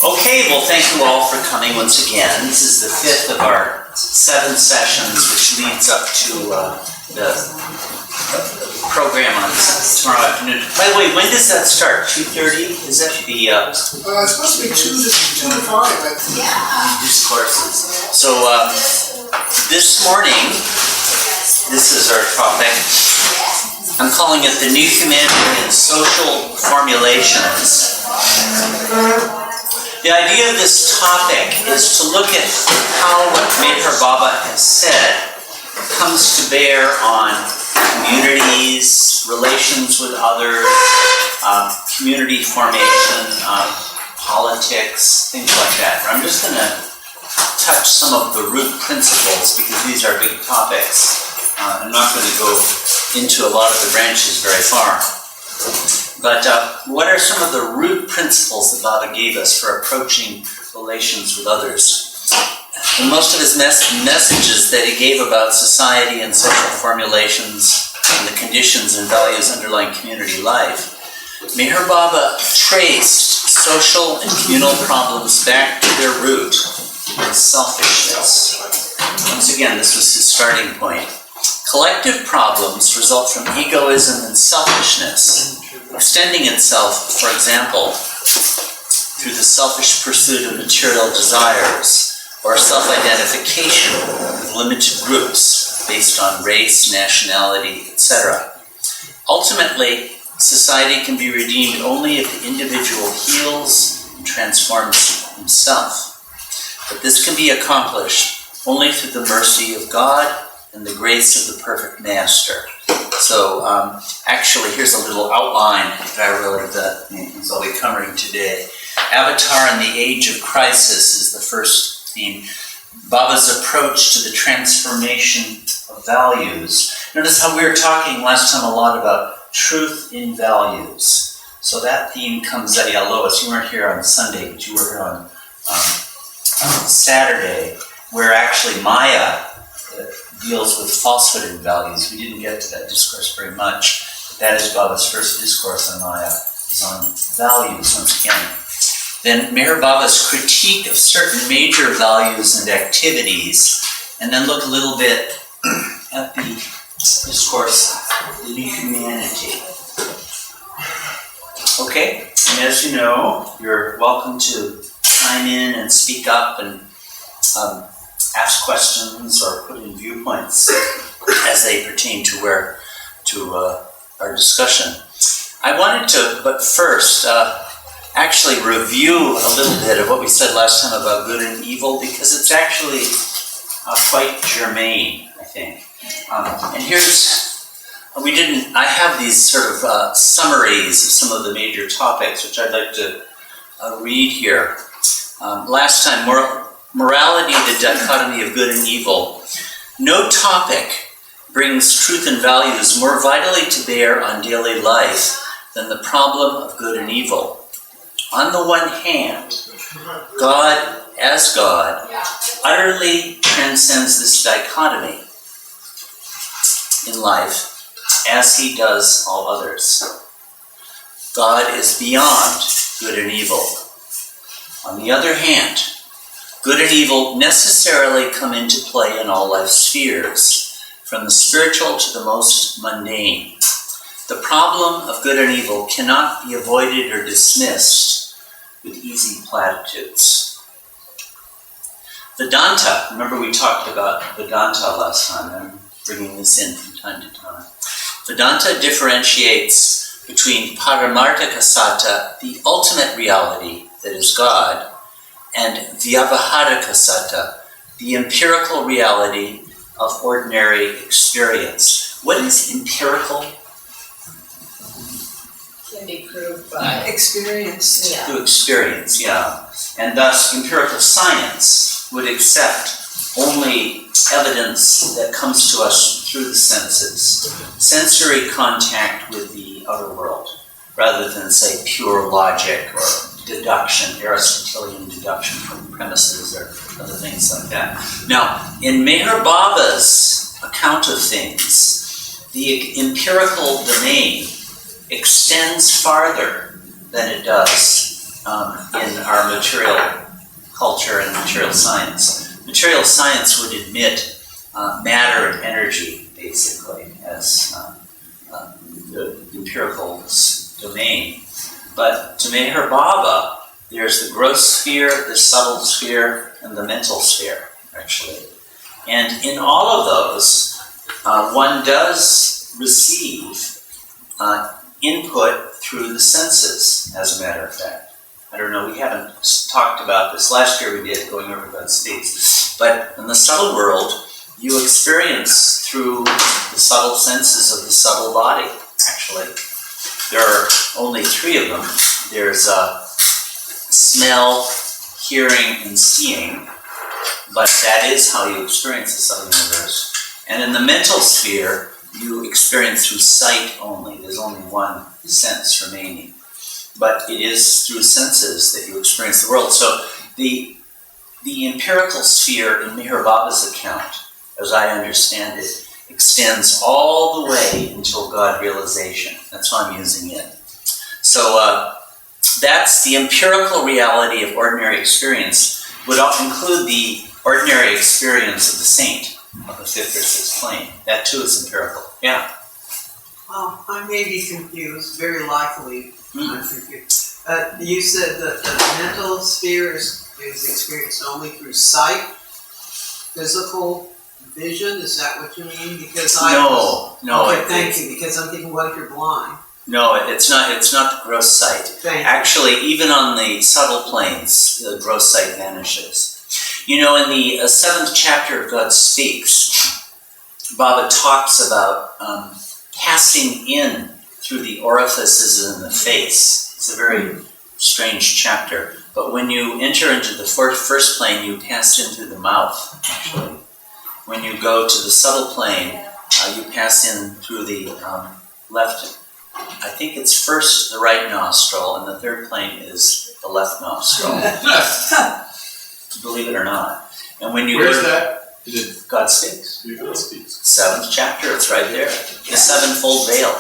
Okay, well, thank you all for coming once again. This is the fifth of our 7 sessions, which leads up to the program on tomorrow afternoon. By the way, when does that start? 2:30? Is that the... it's supposed to be 2 to 5, I think. Yeah. Discourses. So, this morning, this is our topic. I'm calling it the New Humanity and Social Formulations. The idea of this topic is to look at how what Meher Baba has said comes to bear on communities, relations with others, community formation, politics, things like that. I'm just going to touch some of the root principles because these are big topics. I'm not going to go into a lot of the branches very far. But what are some of the root principles that Baba gave us for approaching relations with others? In most of his messages that he gave about society and social formulations and the conditions and values underlying community life, Meher Baba traced social and communal problems back to their root in selfishness. Once again, this was his starting point. Collective problems result from egoism and selfishness, extending itself, for example, through the selfish pursuit of material desires or self-identification with limited groups based on race, nationality, etc. Ultimately, society can be redeemed only if the individual heals and transforms himself. But this can be accomplished only through the mercy of God and the grace of the perfect master. So actually, here's a little outline that I wrote that I'll be covering today. Avatar in the Age of Crisis is the first theme. Baba's approach to the transformation of values. Notice how we were talking last time a lot about truth in values. So that theme comes at Lois. You weren't here on Sunday, but you were here on Saturday, where actually Maya deals with falsehood in values. We didn't get to that discourse very much, but that is Baba's first discourse on Maya, is on values once again. Then Meher Baba's critique of certain major values and activities, and then look a little bit at the discourse, the New Humanity. Okay, and as you know, you're welcome to chime in and speak up and ask questions or put in viewpoints as they pertain to our discussion. I wanted to, but first, actually review a little bit of what we said last time about good and evil, because it's actually quite germane, I think. And I have these sort of summaries of some of the major topics, which I'd like to read here. Last time, morality, the dichotomy of good and evil. No topic brings truth and values more vitally to bear on daily life than the problem of good and evil. On the one hand, God, as God, utterly transcends this dichotomy in life as he does all others. God is beyond good and evil. On the other hand, good and evil necessarily come into play in all life spheres, from the spiritual to the most mundane. The problem of good and evil cannot be avoided or dismissed with easy platitudes. Vedanta, remember we talked about Vedanta last time, I'm bringing this in from time to time. Vedanta differentiates between Paramarthika Satta, the ultimate reality that is God, and Vyavaharika Satta, the empirical reality of ordinary experience. What is empirical? Can be proved by experience. Yeah. Through experience, yeah. And thus, empirical science would accept only evidence that comes to us through the senses. Sensory contact with the outer world, rather than, say, pure logic or deduction, Aristotelian deduction from premises or other things like that. Now, in Meher Baba's account of things, the empirical domain extends farther than it does in our material culture and material science. Material science would admit matter and energy, basically, as the empirical domain. But to Meher Baba, there's the gross sphere, the subtle sphere, and the mental sphere, actually. And in all of those, one does receive input through the senses, as a matter of fact. I don't know, we haven't talked about this. Last year we did, going over God Speaks. But in the subtle world, you experience through the subtle senses of the subtle body, actually. There are only 3 of them. There's smell, hearing, and seeing. But that is how you experience the subtle universe. And in the mental sphere, you experience through sight only. There's only one sense remaining. But it is through senses that you experience the world. So the empirical sphere in Meher Baba's account, as I understand it, extends all the way until God realization. That's why I'm using it. So that's the empirical reality of ordinary experience, would include the ordinary experience of the saint of the 5th or 6th plane. That too is empirical. Yeah? I may be confused, very likely I'm confused. You said that the mental sphere is experienced only through sight, physical vision, is that what you mean? Because No. Okay, thank you, because I'm thinking, what if you're blind? No, it's not the gross sight. Actually, even on the subtle planes, the gross sight vanishes. You know, in the 7th chapter of God Speaks, Baba talks about passing in through the orifices in the face. It's a very strange chapter. But when you enter into the first plane, you pass in through the mouth, actually. When you go to the subtle plane, you pass in through the left. I think it's first the right nostril, and the 3rd plane is the left nostril. Believe it or not. And when you Where's go to that? God Speaks. God Speaks. 7th chapter, it's right there. The 7-fold veil.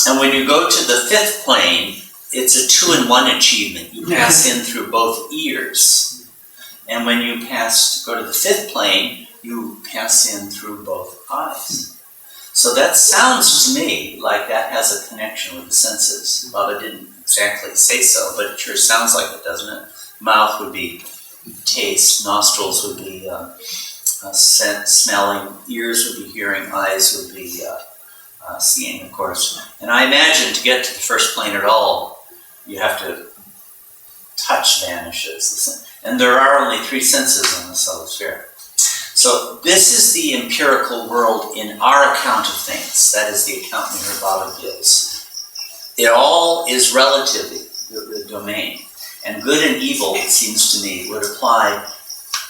And when you go to the 5th plane, it's a 2-in-1 achievement. You pass in through both ears. And when you go to the 5th plane, you pass in through both eyes. So that sounds to me like that has a connection with the senses. Baba didn't exactly say so, but it sure sounds like it, doesn't it? Mouth would be taste, nostrils would be scent, smelling, ears would be hearing, eyes would be seeing, of course. And I imagine to get to the first plane at all, you have to touch vanishes. And there are only 3 senses in the subtle sphere. So this is the empirical world in our account of things. That is the account Meher Baba gives. It all is relative, the domain. And good and evil, it seems to me, would apply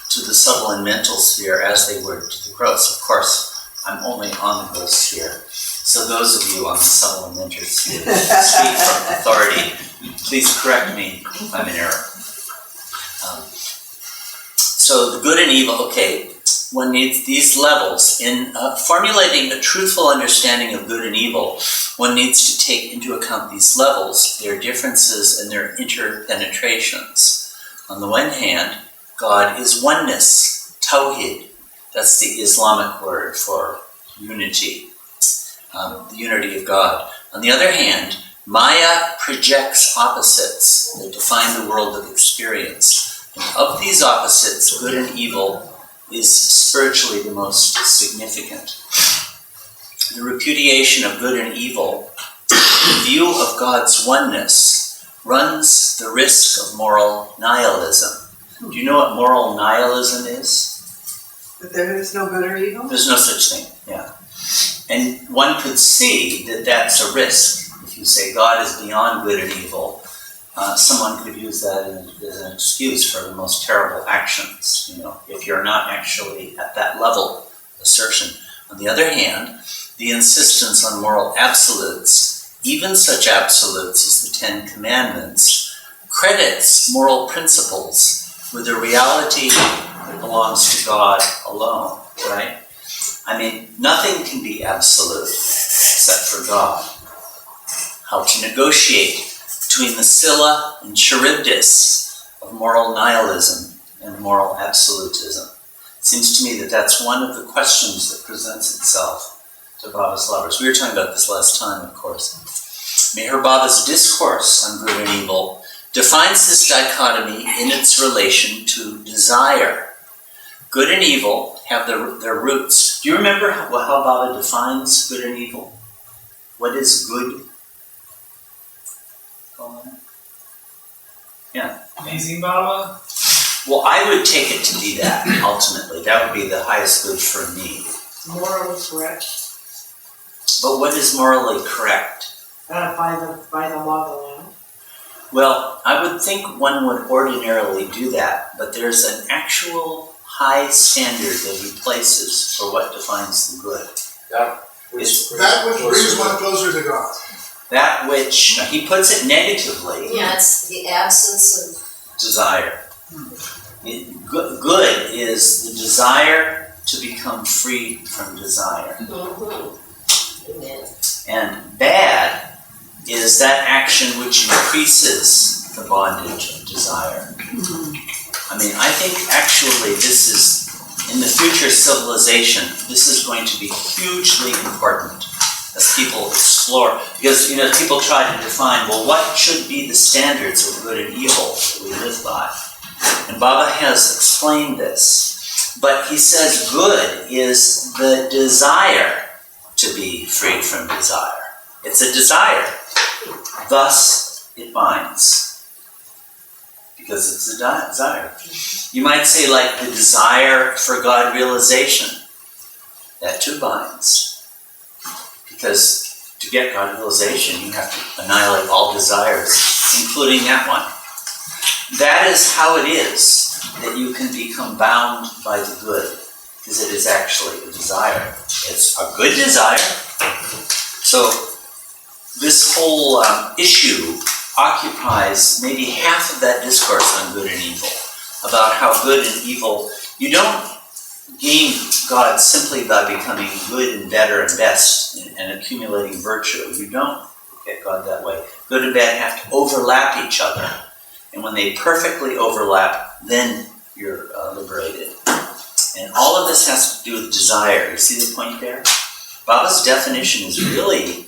to the subtle and mental sphere as they would to the gross. Of course, I'm only on the gross sphere. So those of you on the subtle and mental sphere speak from authority. Please correct me if I'm in error. So the good and evil, okay, one needs these levels. In formulating a truthful understanding of good and evil, one needs to take into account these levels, their differences and their interpenetrations. On the one hand, God is oneness, tawhid. That's the Islamic word for unity, the unity of God. On the other hand, Maya projects opposites that define the world of experience. And of these opposites, good and evil is spiritually the most significant. The repudiation of good and evil, the view of God's oneness, runs the risk of moral nihilism. Do you know what moral nihilism is? But there is no good or evil? There's no such thing, yeah. And one could see that that's a risk. If you say God is beyond good and evil, someone could use that as an excuse for the most terrible actions, if you're not actually at that level of assertion. On the other hand, the insistence on moral absolutes, even such absolutes as the 10 Commandments, credits moral principles with a reality that belongs to God alone, right? I mean, nothing can be absolute except for God. How to negotiate between the Scylla and Charybdis of moral nihilism and moral absolutism. It seems to me that that's one of the questions that presents itself to Baba's lovers. We were talking about this last time, of course. Meher Baba's Discourse on Good and Evil defines this dichotomy in its relation to desire. Good and evil have their roots. Do you remember how Baba defines good and evil? What is good? Yeah. Amazing Baba? Well, I would take it to be that, ultimately. That would be the highest good for me. Morally correct. But what is morally correct? By the law of the land. Well, I would think one would ordinarily do that, but there's an actual high standard that he places for what defines the good. That which brings one closer to God. That which, he puts it negatively, Yeah, it's the absence desire. Good is the desire to become free from desire. of. Amen. And bad is that action which increases the bondage of desire. I mean, I think actually this is, in the future civilization, this is going to be hugely important as people explore, because, people try to define, well, what should be the standards of good and evil that we live by? And Baba has explained this, but he says good is the desire to be free from desire. It's a desire. Thus, it binds. Because it's a desire. You might say like the desire for God realization. That too binds. Because to get God realization, you have to annihilate all desires, including that one. That is how it is that you can become bound by the good, because it is actually a desire. It's a good desire. So this whole issue occupies maybe half of that discourse on good and evil, about how good and evil, you don't gain God simply by becoming good and better and best and accumulating virtue. You don't get God that way. Good and bad have to overlap each other. And when they perfectly overlap, then you're liberated. And all of this has to do with desire. You see the point there? Baba's definition is really,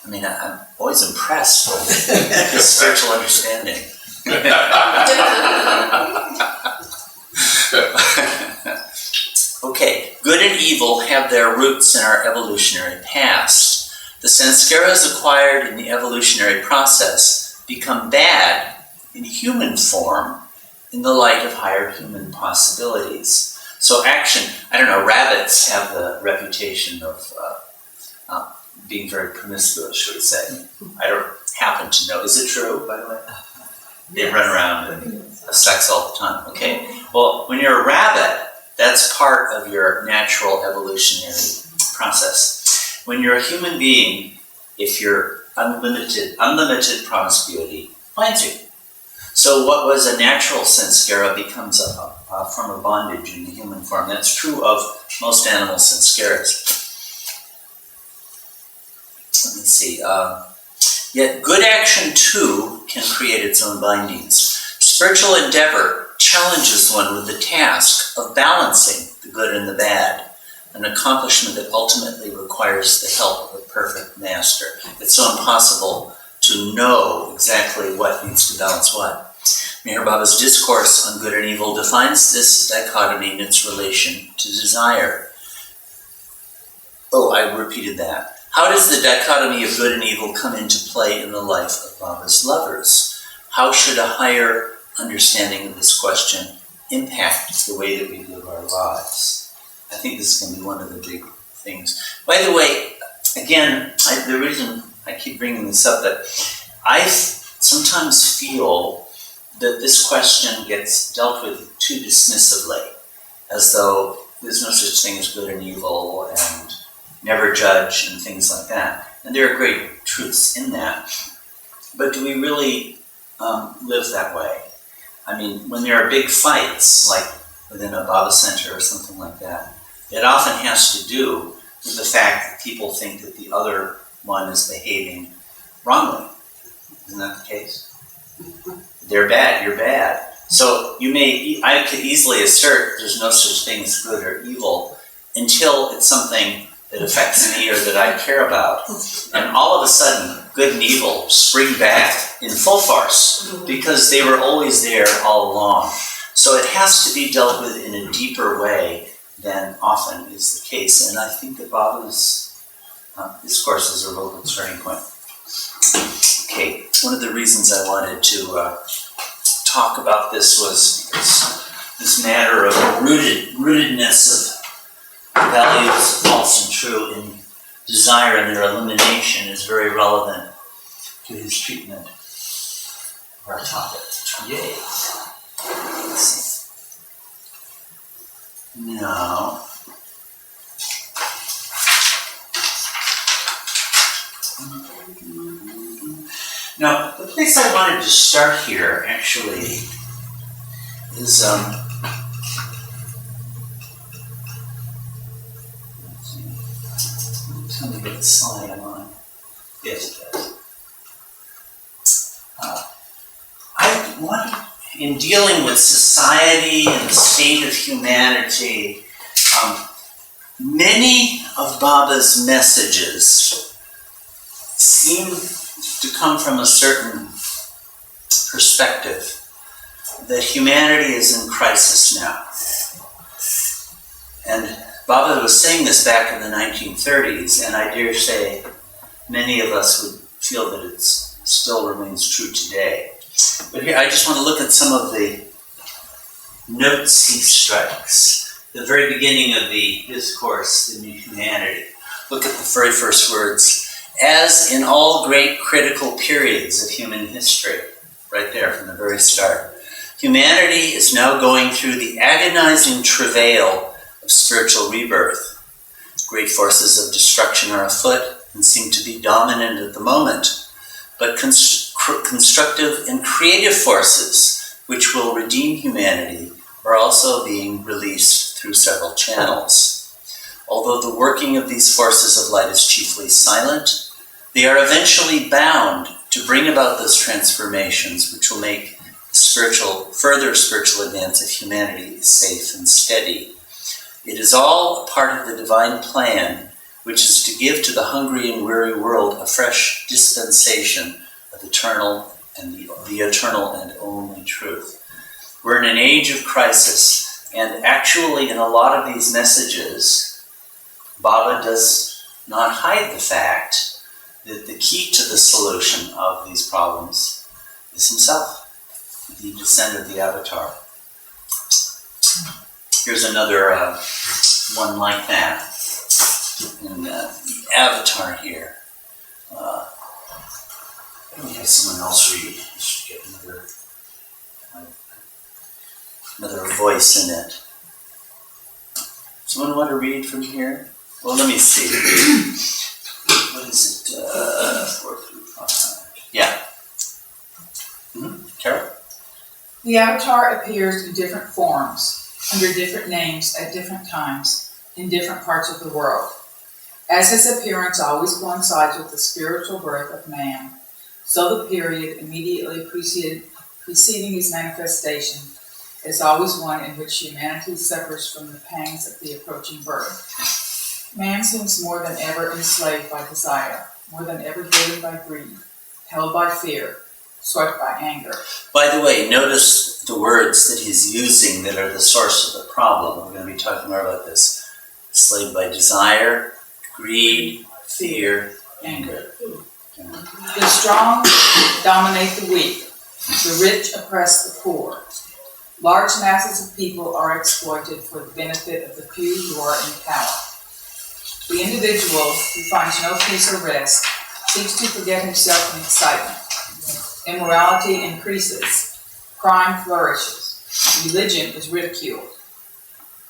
I'm always impressed with his spiritual understanding. Okay, good and evil have their roots in our evolutionary past. The sanskaras acquired in the evolutionary process become bad in human form in the light of higher human possibilities. So action, rabbits have the reputation of being very promiscuous, should we say. I don't happen to know. Is it true, by the way? They run around and have sex all the time. Okay. Well, when you're a rabbit, that's part of your natural evolutionary process. When you're a human being, if you're unlimited promiscuity finds you. So what was a natural sanskara becomes a form of bondage in the human form. That's true of most animal sanskaras. Let me see. Yet good action too can create its own bindings. Spiritual endeavor challenges one with the task of balancing the good and the bad, an accomplishment that ultimately requires the help of a perfect master. It's so impossible to know exactly what needs to balance what. Meher Baba's Discourse on Good and Evil defines this dichotomy in its relation to desire. Oh, I repeated that. How does the dichotomy of good and evil come into play in the life of Baba's lovers? How should a higher understanding of this question impact the way that we live our lives? I think this is going to be one of the big things. By the way, again, the reason I keep bringing this up, that I sometimes feel that this question gets dealt with too dismissively, as though there's no such thing as good and evil and never judge and things like that. And there are great truths in that. But do we really live that way? When there are big fights, like within a Baba Center or something like that, it often has to do with the fact that people think that the other one is behaving wrongly. Isn't that the case? They're bad, you're bad. So I could easily assert there's no such thing as good or evil until it's something that affects me or that I care about. And all of a sudden, good and evil spring back in full force because they were always there all along. So it has to be dealt with in a deeper way than often is the case. And I think that Baba's Discourses are a real good starting point. Okay, one of the reasons I wanted to talk about this was because this matter of rootedness of values, false and true, in desire and their elimination is very relevant to his treatment of our topic today. Let's see. Now, the place I wanted to start here, actually, is, let's see. Tell me what slide I'm on. Yes, it does. I wanted, in dealing with society and the state of humanity, many of Baba's messages seem to come from a certain perspective that humanity is in crisis now. And Baba was saying this back in the 1930s, and I dare say many of us would feel that it still remains true today. But here, I just want to look at some of the notes he strikes. The very beginning of the discourse, The New Humanity. Look at the very first words. As in all great critical periods of human history, right there from the very start, humanity is now going through the agonizing travail of spiritual rebirth. Great forces of destruction are afoot and seem to be dominant at the moment, but constructive and creative forces which will redeem humanity are also being released through several channels. Although the working of these forces of light is chiefly silent, they are eventually bound to bring about those transformations which will make further spiritual advance of humanity safe and steady. It is all a part of the divine plan, which is to give to the hungry and weary world a fresh dispensation of the eternal and only truth. We're in an age of crisis, and actually in a lot of these messages, Baba does not hide the fact that the key to the solution of these problems is himself, the descent of the avatar. Here's another one like that. And the avatar here. Let me have someone else read. Just to get another voice in it. Someone want to read from here? Well, let me see. What is it? 4 through 5. Yeah. Carol? The avatar appears in different forms, under different names at different times, in different parts of the world. As his appearance always coincides with the spiritual birth of man, so the period immediately preceding his manifestation is always one in which humanity suffers from the pangs of the approaching birth. Man seems more than ever enslaved by desire, more than ever driven by greed, held by fear, swept by anger. By the way, notice the words that he's using that are the source of the problem. We're going to be talking more about this. Enslaved by desire, greed, fear, anger. The strong dominate the weak. The rich oppress the poor. Large masses of people are exploited for the benefit of the few who are in power. The individual who finds no peace or rest seeks to forget himself in excitement. Immorality increases. Crime flourishes. Religion is ridiculed.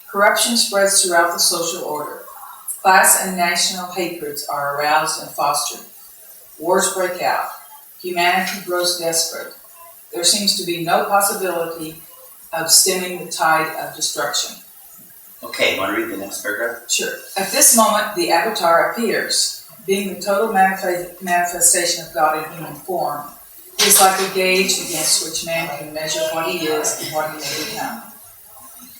Corruption spreads throughout the social order. Class and national hatreds are aroused and fostered. Wars break out. Humanity grows desperate. There seems to be no possibility of stemming the tide of destruction. Okay, you want to read the next paragraph? Sure. At this moment, the avatar appears. Being the total manifestation of God in human form, It is like a gauge against which man can measure what he is and what he may become.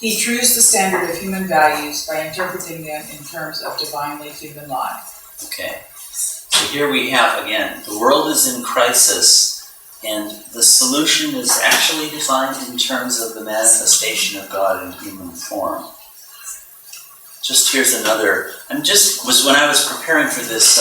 He trues the standard of human values by interpreting them in terms of divinely human life. Okay. So here we have, again, the world is in crisis, and the solution is actually defined in terms of the manifestation of God in human form. Just here's another, when I was preparing for this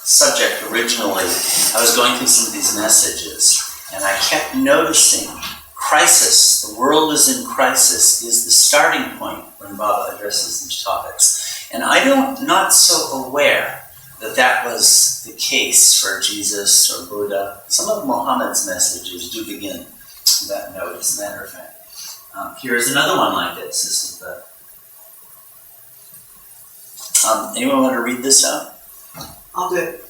subject originally, I was going through some of these messages, and I kept noticing crisis, the world is in crisis, is the starting point when Baba addresses these topics. And I'm not so aware that was the case for Jesus or Buddha. Some of Muhammad's messages do begin with that note, as a matter of fact. Here's another one like this. This is the... anyone want to read this out? I'll do it.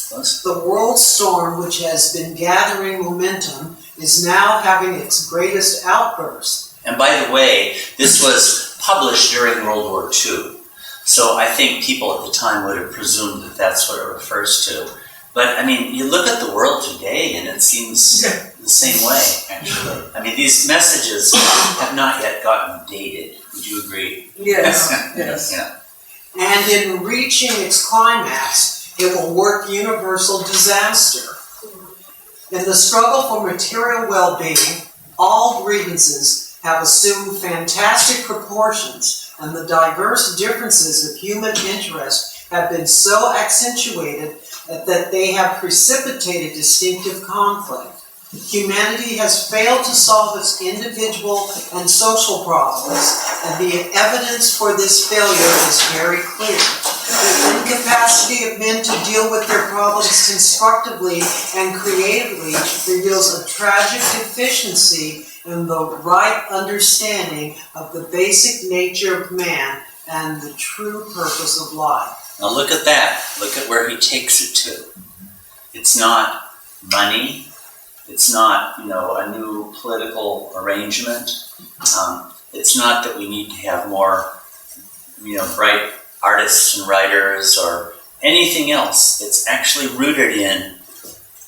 Close. The world storm, which has been gathering momentum, is now having its greatest outburst. And by the way, this was published during World War II. So I think people at the time would have presumed that that's what it refers to. But, I mean, you look at the world today and it seems the same way, actually. I mean, these messages have not yet gotten dated. Would you agree? Yes. Yes. Yeah. And in reaching its climax, it will work universal disaster. In the struggle for material well-being, all grievances have assumed fantastic proportions, and the diverse differences of human interest have been so accentuated that they have precipitated distinctive conflict. Humanity has failed to solve its individual and social problems, and the evidence for this failure is very clear. The incapacity of men to deal with their problems constructively and creatively reveals a tragic deficiency in the right understanding of the basic nature of man and the true purpose of life. Now look at that. Look at where he takes it to. It's not money. It's not, a new political arrangement. It's not that we need to have more, bright artists and writers or anything else. It's actually rooted in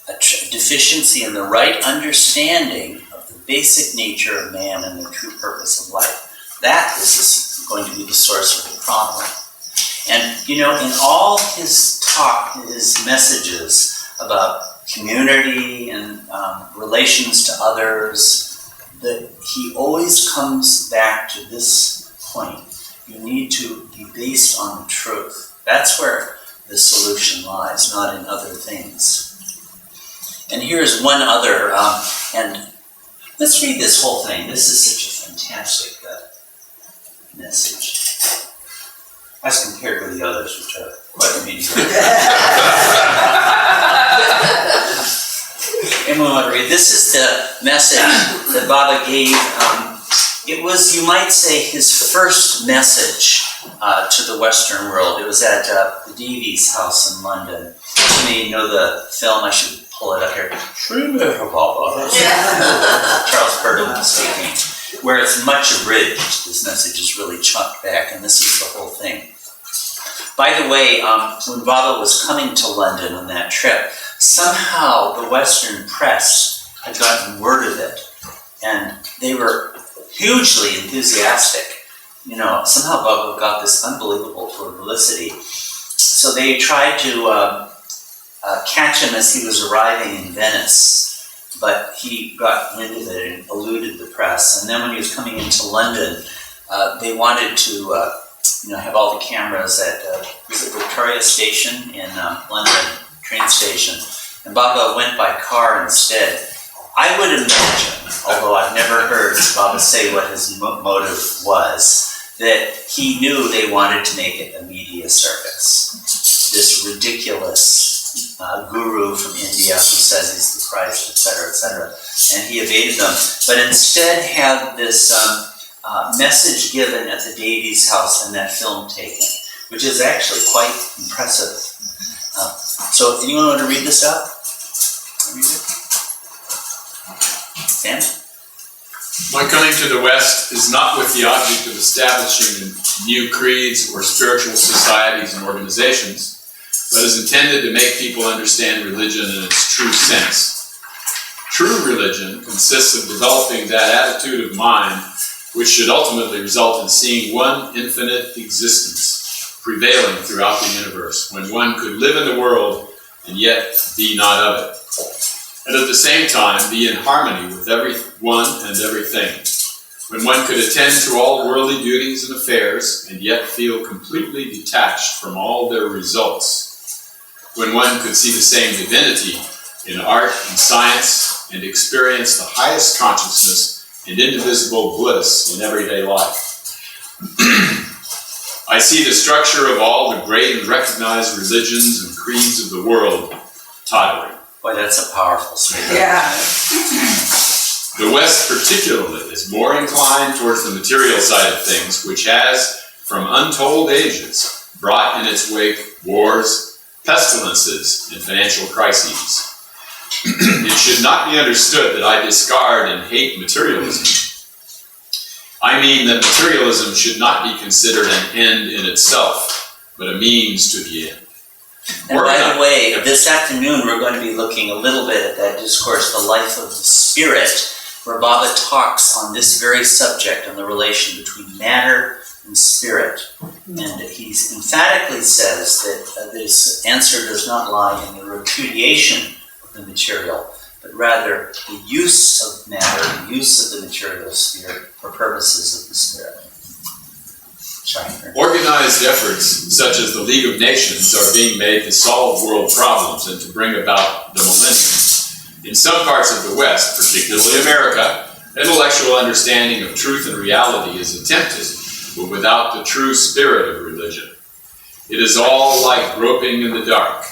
a deficiency in the right understanding of the basic nature of man and the true purpose of life. That is going to be the source of the problem. And, in all his messages about community and relations to others, that he always comes back to this point. You need to be based on the truth. That's where the solution lies, not in other things. And here's one other, and let's read this whole thing. This is such a fantastic message, as compared with the others, which are quite mediocre. Anyone want to read? This is the message that Baba gave. It was, you might say, his first message to the Western world. It was at the Davies House in London. You may know the film. I should pull it up here. Baba. Charles Perkins speaking. Where it's much abridged. This message is really chunked back, and this is the whole thing. By the way, when Baba was coming to London on that trip, somehow the Western press had gotten word of it, and they were hugely enthusiastic. Somehow Baba got this unbelievable publicity. So they tried to catch him as he was arriving in Venice, but he got wind of it and eluded the press. And then when he was coming into London, they wanted to have all the cameras at Victoria Station in London, train station. And Baba went by car instead. I would imagine, although I've never heard Baba say what his motive was, that he knew they wanted to make it a media circus. This ridiculous guru from India who says he's the Christ, etc., etc. And he evaded them. But instead had this message given at the Davies House and that film taken, which is actually quite impressive. So, anyone want to read this out? Read it? Sam? My coming to the West is not with the object of establishing new creeds or spiritual societies and organizations, but is intended to make people understand religion in its true sense. True religion consists of developing that attitude of mind which should ultimately result in seeing one infinite existence prevailing throughout the universe, when one could live in the world and yet be not of it, and at the same time be in harmony with everyone and everything, when one could attend to all worldly duties and affairs and yet feel completely detached from all their results, when one could see the same divinity in art and science and experience the highest consciousness and indivisible bliss in everyday life. I see the structure of all the great and recognized religions and creeds of the world tottering. Boy, that's a powerful statement. Yeah. The West particularly is more inclined towards the material side of things, which has, from untold ages, brought in its wake wars, pestilences, and financial crises. It should not be understood that I discard and hate materialism. I mean that materialism should not be considered an end in itself, but a means to the end. And by the way, this afternoon we're going to be looking a little bit at that discourse, The Life of the Spirit, where Baba talks on this very subject, on the relation between matter and spirit. And he emphatically says that this answer does not lie in the repudiation of the material, but rather the use of matter, the use of the material sphere for purposes of the spirit. Organized efforts, such as the League of Nations, are being made to solve world problems and to bring about the millennium. In some parts of the West, particularly America, intellectual understanding of truth and reality is attempted, but without the true spirit of religion. It is all like groping in the dark.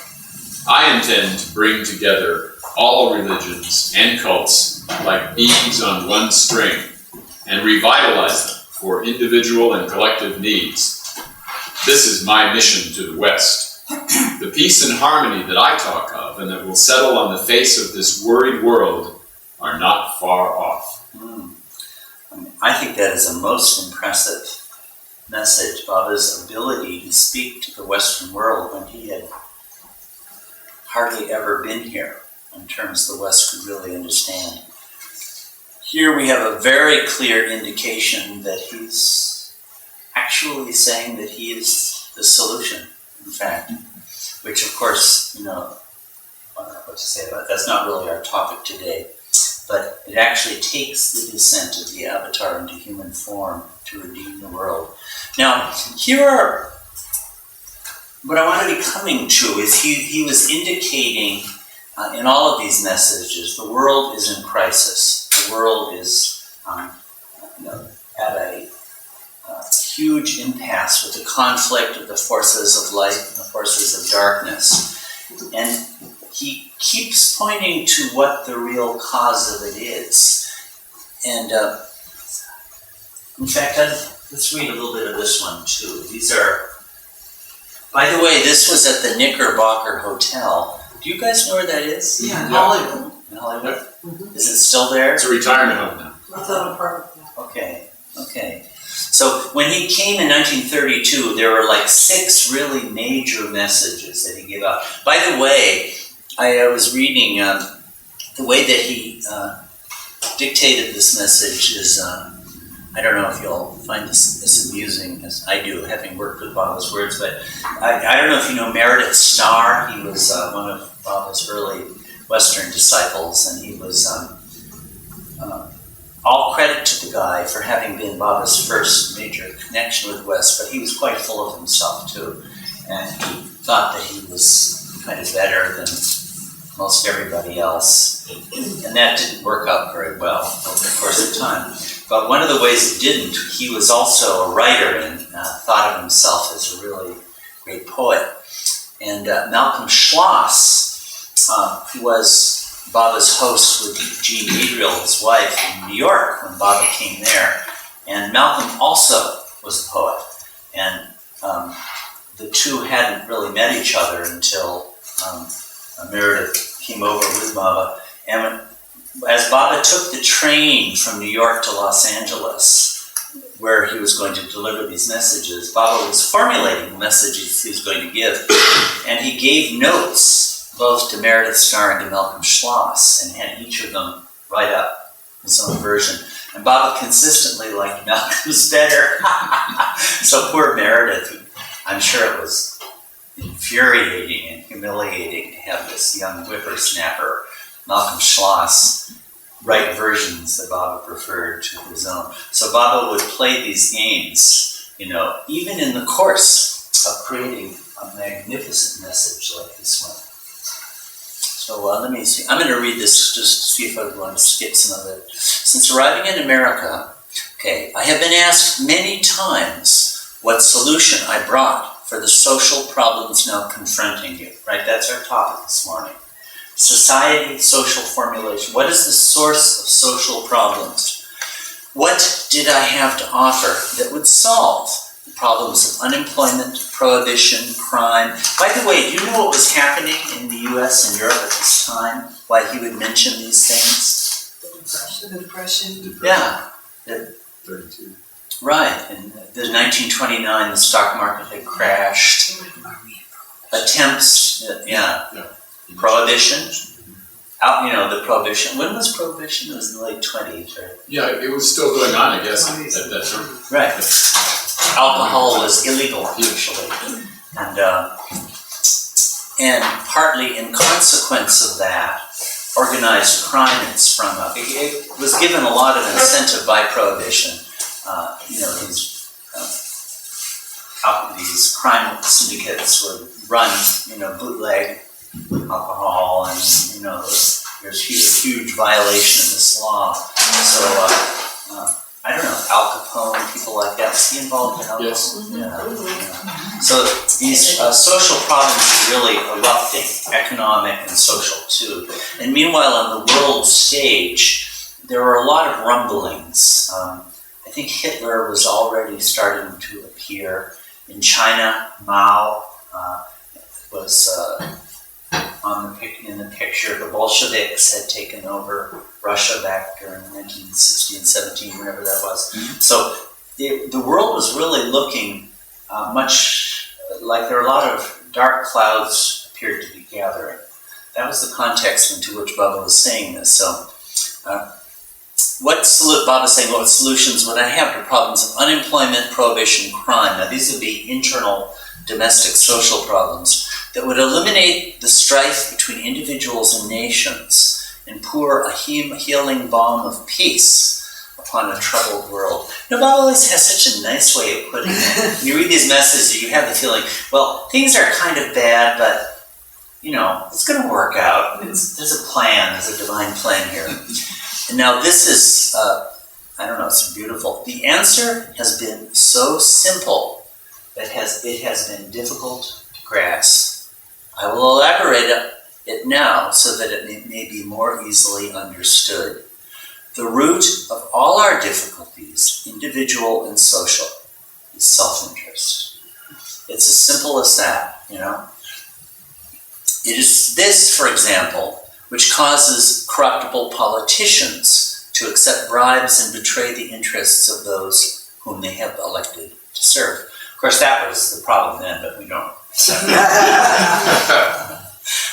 I intend to bring together all religions and cults like beads on one string and revitalize them for individual and collective needs. This is my mission to the West. The peace and harmony that I talk of and that will settle on the face of this worried world are not far off. I think that is a most impressive message, Baba's ability to speak to the Western world when he had hardly ever been here, in terms the West could really understand. Here we have a very clear indication that he's actually saying that he is the solution, in fact, which of course, I don't know what to say about it. That's not really our topic today, but it actually takes the descent of the avatar into human form to redeem the world. Now, here are, what I want to be coming to is he was indicating in all of these messages, the world is in crisis. The world is at a huge impasse with the conflict of the forces of light and the forces of darkness. And he keeps pointing to what the real cause of it is. And in fact, let's read a little bit of this one too. These are, by the way, this was at the Knickerbocker Hotel. Do you guys know where that is? Yeah, in Hollywood. In Hollywood? Mm-hmm. Is it still there? It's a retirement home now. It's an apartment. Okay. So when he came in 1932, there were like 6 really major messages that he gave out. By the way, I was reading the way that he dictated this message is, I don't know if you'll find this amusing, as I do, having worked with Baba's words, but I don't know if you know Meredith Starr. He was one of Baba's early Western disciples, and he was all credit to the guy for having been Baba's first major connection with West, but he was quite full of himself too, and he thought that he was kind of better than most everybody else, and that didn't work out very well over the course of time. But one of the ways it didn't, he was also a writer and thought of himself as a really great poet. And Malcolm Schloss, who was Baba's host with Jean Gabriel, his wife, in New York when Baba came there. And Malcolm also was a poet. And the two hadn't really met each other until Meredith came over with Baba. And as Baba took the train from New York to Los Angeles, where he was going to deliver these messages, Baba was formulating the messages he was going to give. And he gave notes both to Meredith Starr and to Malcolm Schloss, and had each of them write up his own version. And Baba consistently liked Malcolm's better. So poor Meredith, I'm sure it was infuriating and humiliating to have this young whippersnapper, Malcolm Schloss, write versions that Baba preferred to his own. So Baba would play these games, even in the course of creating a magnificent message like this one. So let me see. I'm going to read this just to see if I want to skip some of it. Since arriving in America, I have been asked many times what solution I brought for the social problems now confronting you. Right? That's our topic this morning. Society, social formulation. What is the source of social problems? What did I have to offer that would solve the problems of unemployment, prohibition, crime? By the way, do you know what was happening in the US and Europe at this time? Why he would mention these things? The depression. Yeah. 32. Right. In the 1929, the stock market had crashed. Attempts, prohibition. The prohibition. When was prohibition? It was in the late 20s, right? Yeah, it was still going on, I guess, at that time. Right. Alcohol was illegal, actually. And partly in consequence of that, organized crime had sprung up. It was given a lot of incentive by prohibition. These crime syndicates would run, bootleg alcohol, and there's huge violation of this law. So I don't know, Al Capone, people like that. Was he involved in alcohol? Yes. Yeah. So these social problems are really erupting, economic and social too. And meanwhile, on the world stage, there were a lot of rumblings. I think Hitler was already starting to appear. In China, Mao was in the picture. The Bolsheviks had taken over Russia back during 1916, 17, whenever that was. Mm-hmm. So the world was really looking much like there were a lot of dark clouds appeared to be gathering. That was the context into which Baba was saying this. So Baba saying, what solutions would I have to problems of unemployment, prohibition, crime? Now these would be internal domestic social problems that would eliminate the strife between individuals and nations and pour a healing balm of peace upon a troubled world. Baba always has such a nice way of putting it. When you read these messages, you have the feeling, well, things are kind of bad, but it's going to work out. There's a plan, there's a divine plan here. And now this is, it's beautiful. The answer has been so simple that it has been difficult to grasp. I will elaborate it now so that it may be more easily understood. The root of all our difficulties, individual and social, is self-interest. It's as simple as that, It is this, for example, which causes corruptible politicians to accept bribes and betray the interests of those whom they have elected to serve. Of course, that was the problem then, but we don't.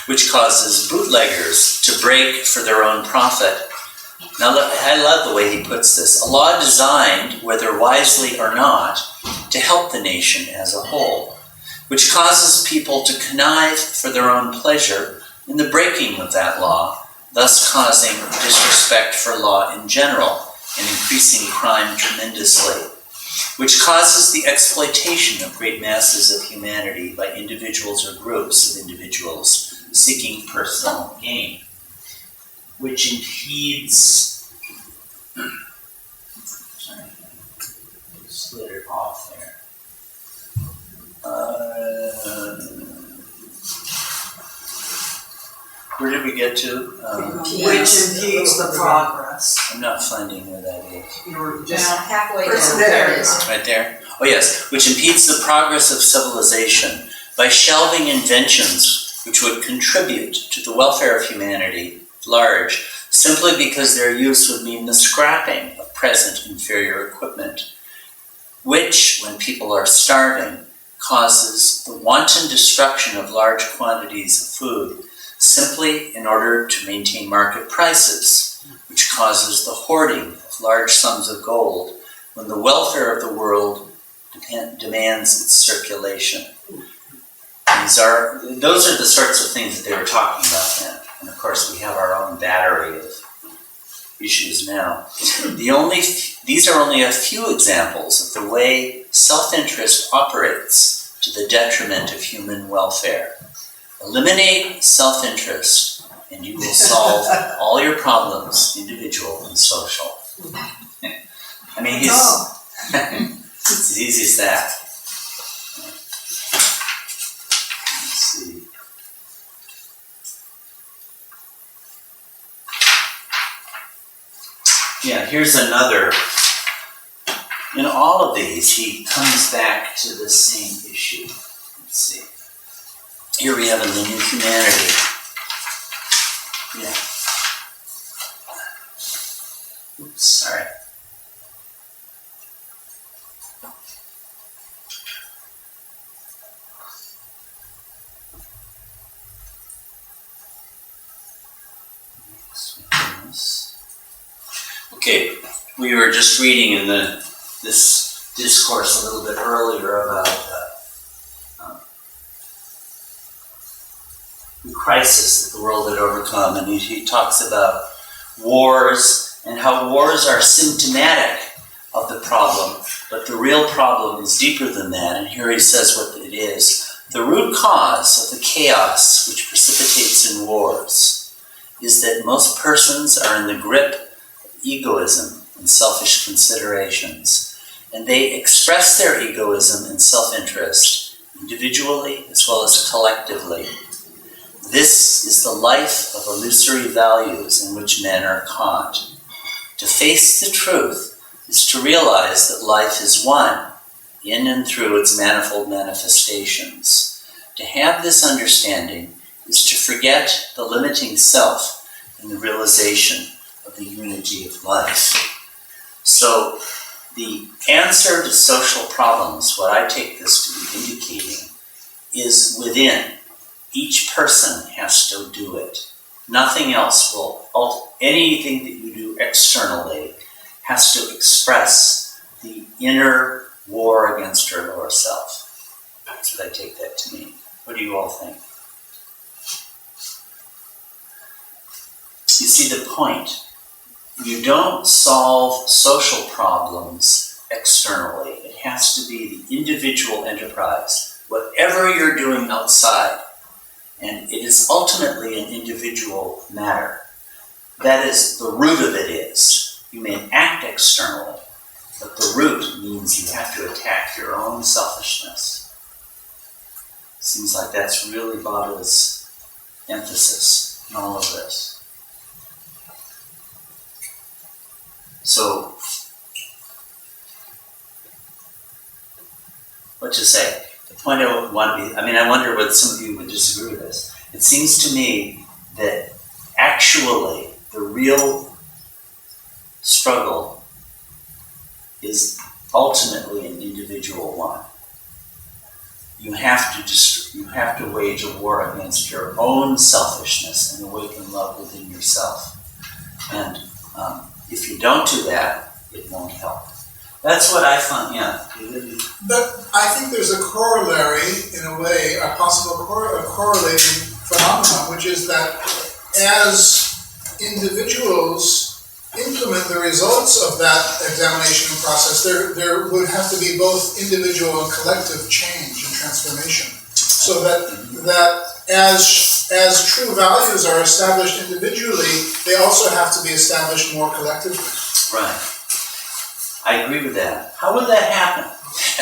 Which causes bootleggers to break for their own profit. Now, I love the way he puts this. A law designed, whether wisely or not, to help the nation as a whole, which causes people to connive for their own pleasure in the breaking of that law, thus causing disrespect for law in general and increasing crime tremendously, which causes the exploitation of great masses of humanity by individuals or groups of individuals seeking personal gain, which impedes, slid it off there. Where did we get to? Which impedes the progress. I'm not finding where that is. You're Just halfway It's down. there. There it is. Right there? Oh yes, which impedes the progress of civilization by shelving inventions which would contribute to the welfare of humanity at large, simply because their use would mean the scrapping of present inferior equipment, which, when people are starving, causes the wanton destruction of large quantities of food, simply in order to maintain market prices, which causes the hoarding of large sums of gold when the welfare of the world demands its circulation. Those are the sorts of things that they were talking about then. And of course, we have our own battery of issues now. These are only a few examples of the way self-interest operates to the detriment of human welfare. Eliminate self-interest, and you will solve all your problems, individual and social. I mean, it's as easy as that. Let's see. Yeah, here's another. In all of these, he comes back to the same issue. Let's see. Here we have in the New Humanity. Yeah. Oops, sorry. Okay, we were just reading in this discourse a little bit earlier about the crisis that the world had overcome, and he talks about wars and how wars are symptomatic of the problem, but the real problem is deeper than that, and here he says what it is. The root cause of the chaos which precipitates in wars is that most persons are in the grip of egoism and selfish considerations, and they express their egoism and self-interest individually as well as collectively. This is the life of illusory values in which men are caught. To face the truth is to realize that life is one, in and through its manifold manifestations. To have this understanding is to forget the limiting self in the realization of the unity of life. So, the answer to social problems, what I take this to be indicating, is within. Each person has to do it. Nothing else will, anything that you do externally has to express the inner war against your lower self. That's what I take that to mean. What do you all think? You see the point. You don't solve social problems externally. It has to be the individual enterprise. Whatever you're doing outside, and it is ultimately an individual matter. That is, the root of it is. You may act externally, but the root means you have to attack your own selfishness. Seems like that's really Bhagavata's emphasis in all of this. So, what to say? The point I want to be, I wonder whether some of you would disagree with this. It seems to me that actually the real struggle is ultimately an individual one. You have to wage a war against your own selfishness and awaken love within yourself. And if you don't do that, it won't help. That's what I found, yeah. But I think there's a corollary, in a way, a possible correlating phenomenon, which is that as individuals implement the results of that examination process, there would have to be both individual and collective change and transformation. So that as true values are established individually, they also have to be established more collectively. Right. I agree with that. How would that happen?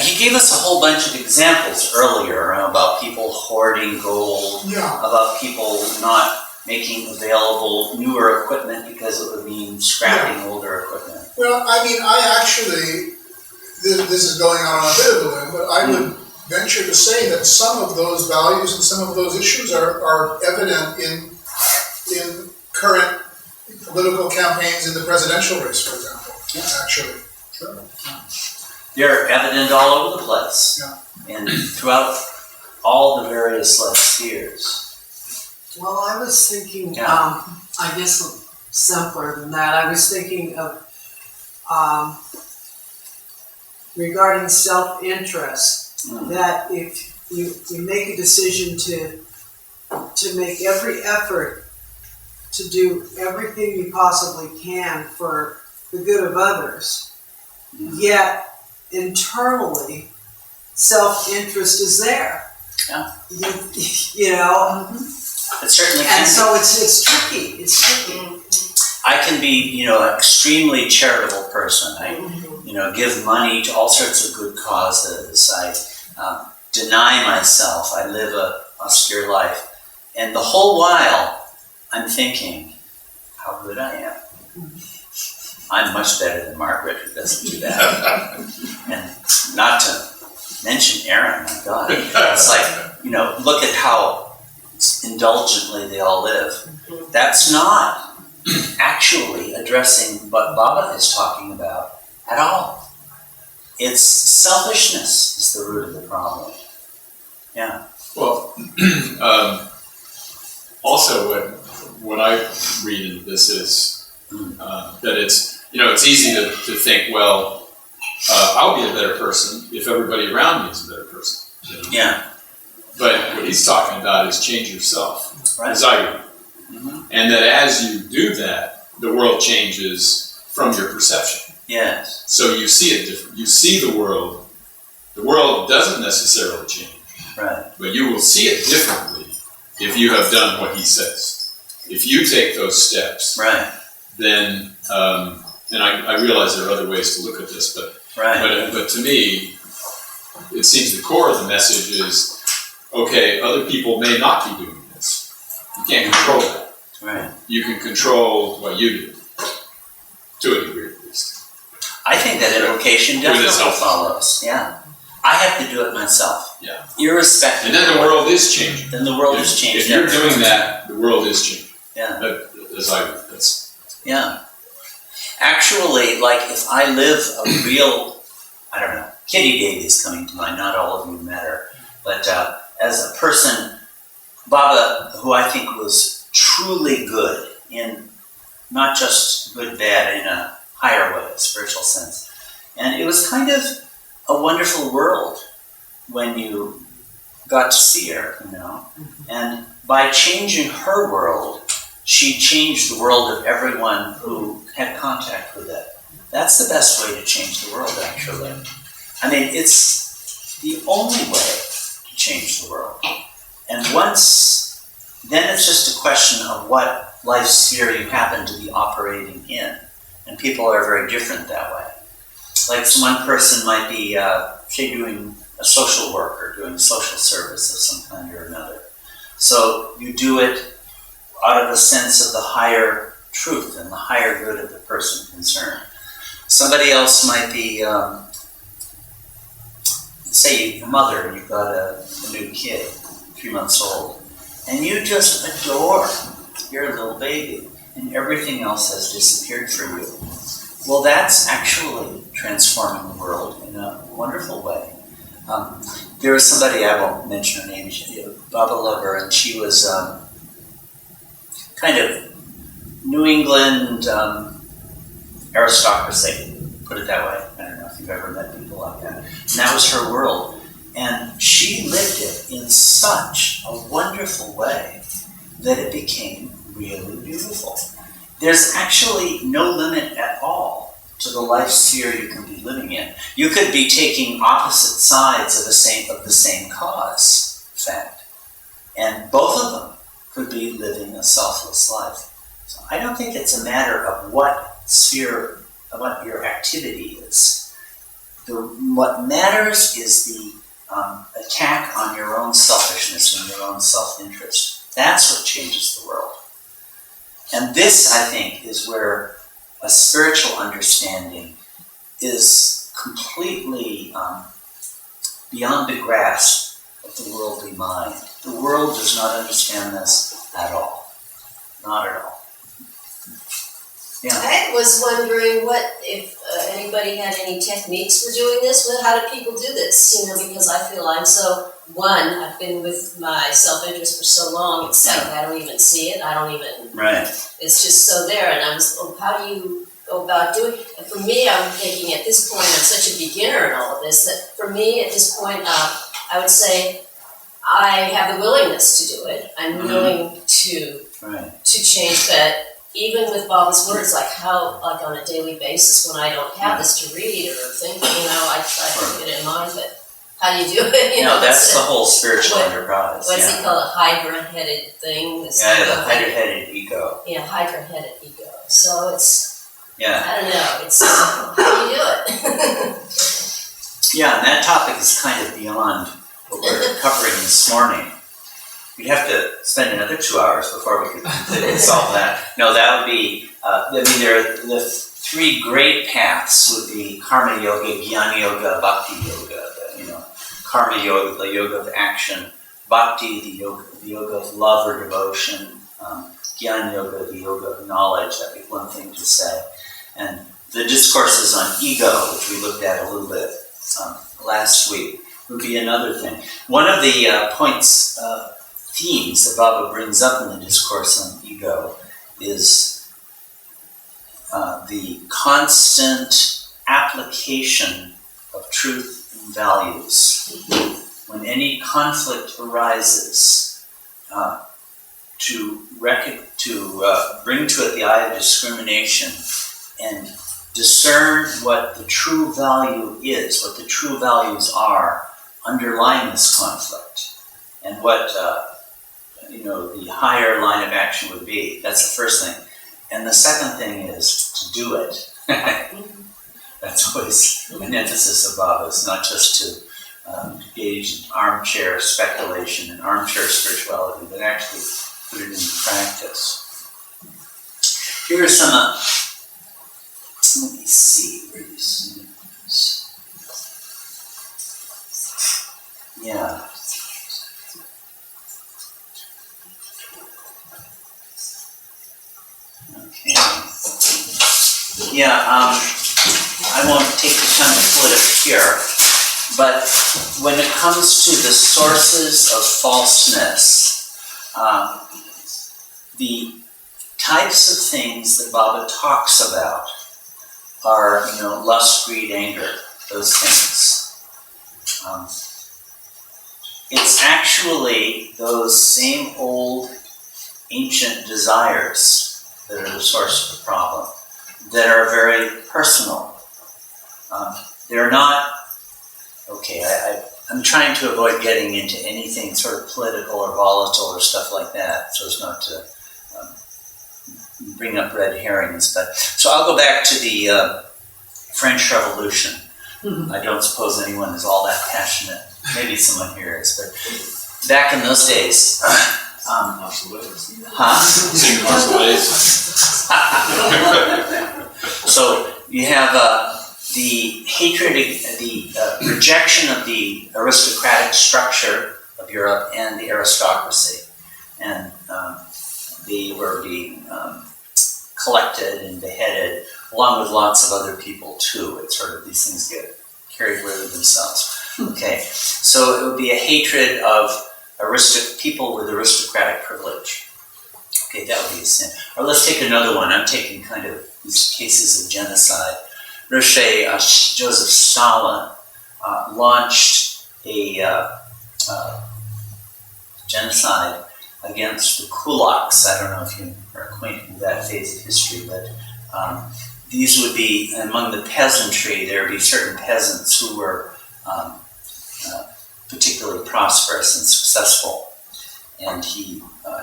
He gave us a whole bunch of examples earlier about people hoarding gold, about people not making available newer equipment because it would mean scrapping older equipment. Well, I actually, this is going out on a bit of a limb, but I would venture to say that some of those values and some of those issues are evident in current political campaigns in the presidential race, for example, actually. They're evident all over the place, and throughout all the various life spheres. Well, I was thinking, Yeah. I guess simpler than that. I was thinking of regarding self-interest, that if you make a decision to make every effort to do everything you possibly can for the good of others, yet internally self-interest is there. Yeah. You know, It certainly can and be. so it's tricky. It's tricky. I can be, an extremely charitable person. I, give money to all sorts of good causes. I deny myself. I live a austere life. And the whole while, I'm thinking how good I am. I'm much better than Margaret, who doesn't do that. And not to mention Aaron, my God. It's like, look at how indulgently they all live. That's not actually addressing what Baba is talking about at all. It's selfishness is the root of the problem. Yeah. Well, also what I read into this is that it's easy to think, well, I'll be a better person if everybody around me is a better person. Yeah. But what he's talking about is change yourself, Right. as I read. And that as you do that, the world changes from your perception. Yes. So you see it different. You see the world. The world doesn't necessarily change, Right. but you will see it differently if you have done what he says. If you take those steps, Right. then, and I realize there are other ways to look at this, but to me, it seems the core of the message is, okay, other people may not be doing this. You can't control that. Right. You can control what you do, to a degree at least. I think that invocation definitely itself. follows. Yeah. I have to do it myself. Yeah. Irrespective. And then the world is changing. Then the world is changing. If you're doing that, the world is changing. Yeah. That's Yeah. Actually, like if I live a real, I don't know, Kitty Davy is coming to mind, not all of you matter, but as a person, Baba, who I think was truly good in not just good, bad, in a higher way, a spiritual sense. And it was kind of a wonderful world when you got to see her, And by changing her world, she changed the world of everyone who had contact with it. That's the best way to change the world, actually. I mean, it's the only way to change the world. And then it's just a question of what life sphere you happen to be operating in. And people are very different that way. Like one person might be, say, doing a social work or doing social service of some kind or another. So you do it out of a sense of the higher truth and the higher good of the person concerned. Somebody else might be, say, your mother, and you've got a new kid, 3 months old, and you just adore your little baby, and everything else has disappeared for you. Well, that's actually transforming the world in a wonderful way. There was somebody, I won't mention her name, Baba Lover, and she was kind of New England aristocracy, put it that way. I don't know if you've ever met people like that. And that was her world. And she lived it in such a wonderful way that it became really beautiful. There's actually no limit at all to the life sphere you can be living in. You could be taking opposite sides of the same cause, in fact. And both of them could be living a selfless life. So I don't think it's a matter of what sphere, what your activity is. What matters is the attack on your own selfishness and your own self-interest. That's what changes the world. And this, I think, is where a spiritual understanding is completely beyond the grasp of the worldly mind. The world does not understand this at all. Not at all. Yeah. I was wondering what if anybody had any techniques for doing this. Well, how do people do this? Because I feel I'm so one, I've been with my self-interest for so long, it's like I don't even see it, Right. it's just so there, and how do you go about doing it? And for me, I'm thinking at this point, I'm such a beginner in all of this, that for me, at this point, I would say, I have the willingness to do it. I'm willing to change, but even with Baba's words, like on a daily basis, when I don't have this to read or think, I try to keep it in mind, but how do you do it? That's the whole spiritual enterprise. What's he called, a hydra-headed thing? The hydra-headed ego. Yeah, hydra-headed ego. So it's, I don't know, it's, how do you do it? And that topic is kind of beyond what we're covering this morning. We'd have to spend another 2 hours before we could completely solve that. No, that would be, the three great paths would be Karma Yoga, Jnana Yoga, Bhakti Yoga. Karma Yoga, the yoga of action, Bhakti, the yoga of love or devotion, Jnana Yoga, the yoga of knowledge. That'd be one thing to say. And the discourses on ego, which we looked at a little bit last week, would be another thing. One of the themes that Baba brings up in the discourse on ego is the constant application of truth and values. When any conflict arises, to bring to it the eye of discrimination and discern what the true value is, what the true values are underlying this conflict, and what the higher line of action would be. That's the first thing. And the second thing is to do it. That's always an emphasis of Baba's, not just to engage in armchair speculation and armchair spirituality, but actually put it into practice. Here are some, let me see, where you see this. Yeah. Okay. I won't take the time to pull it up here, but when it comes to the sources of falseness, the types of things that Baba talks about are, lust, greed, anger, those things. It's actually those same old ancient desires that are the source of the problem, that are very personal. They're not, I'm trying to avoid getting into anything sort of political or volatile or stuff like that, so as not to bring up red herrings. So I'll go back to the French Revolution. I don't suppose anyone is all that passionate. Maybe someone here is, but back in those days, So you have the hatred, the rejection of the aristocratic structure of Europe and the aristocracy, and they were being collected and beheaded, along with lots of other people too. It's sort of, these things get carried away with themselves. Okay, so it would be a hatred of people with aristocratic privilege. Okay, that would be a sin. Or let's take another one. I'm taking kind of these cases of genocide. Let's say Joseph Stalin launched a genocide against the kulaks. I don't know if you are acquainted with that phase of history, but these would be, among the peasantry, there would be certain peasants who were particularly prosperous and successful, and he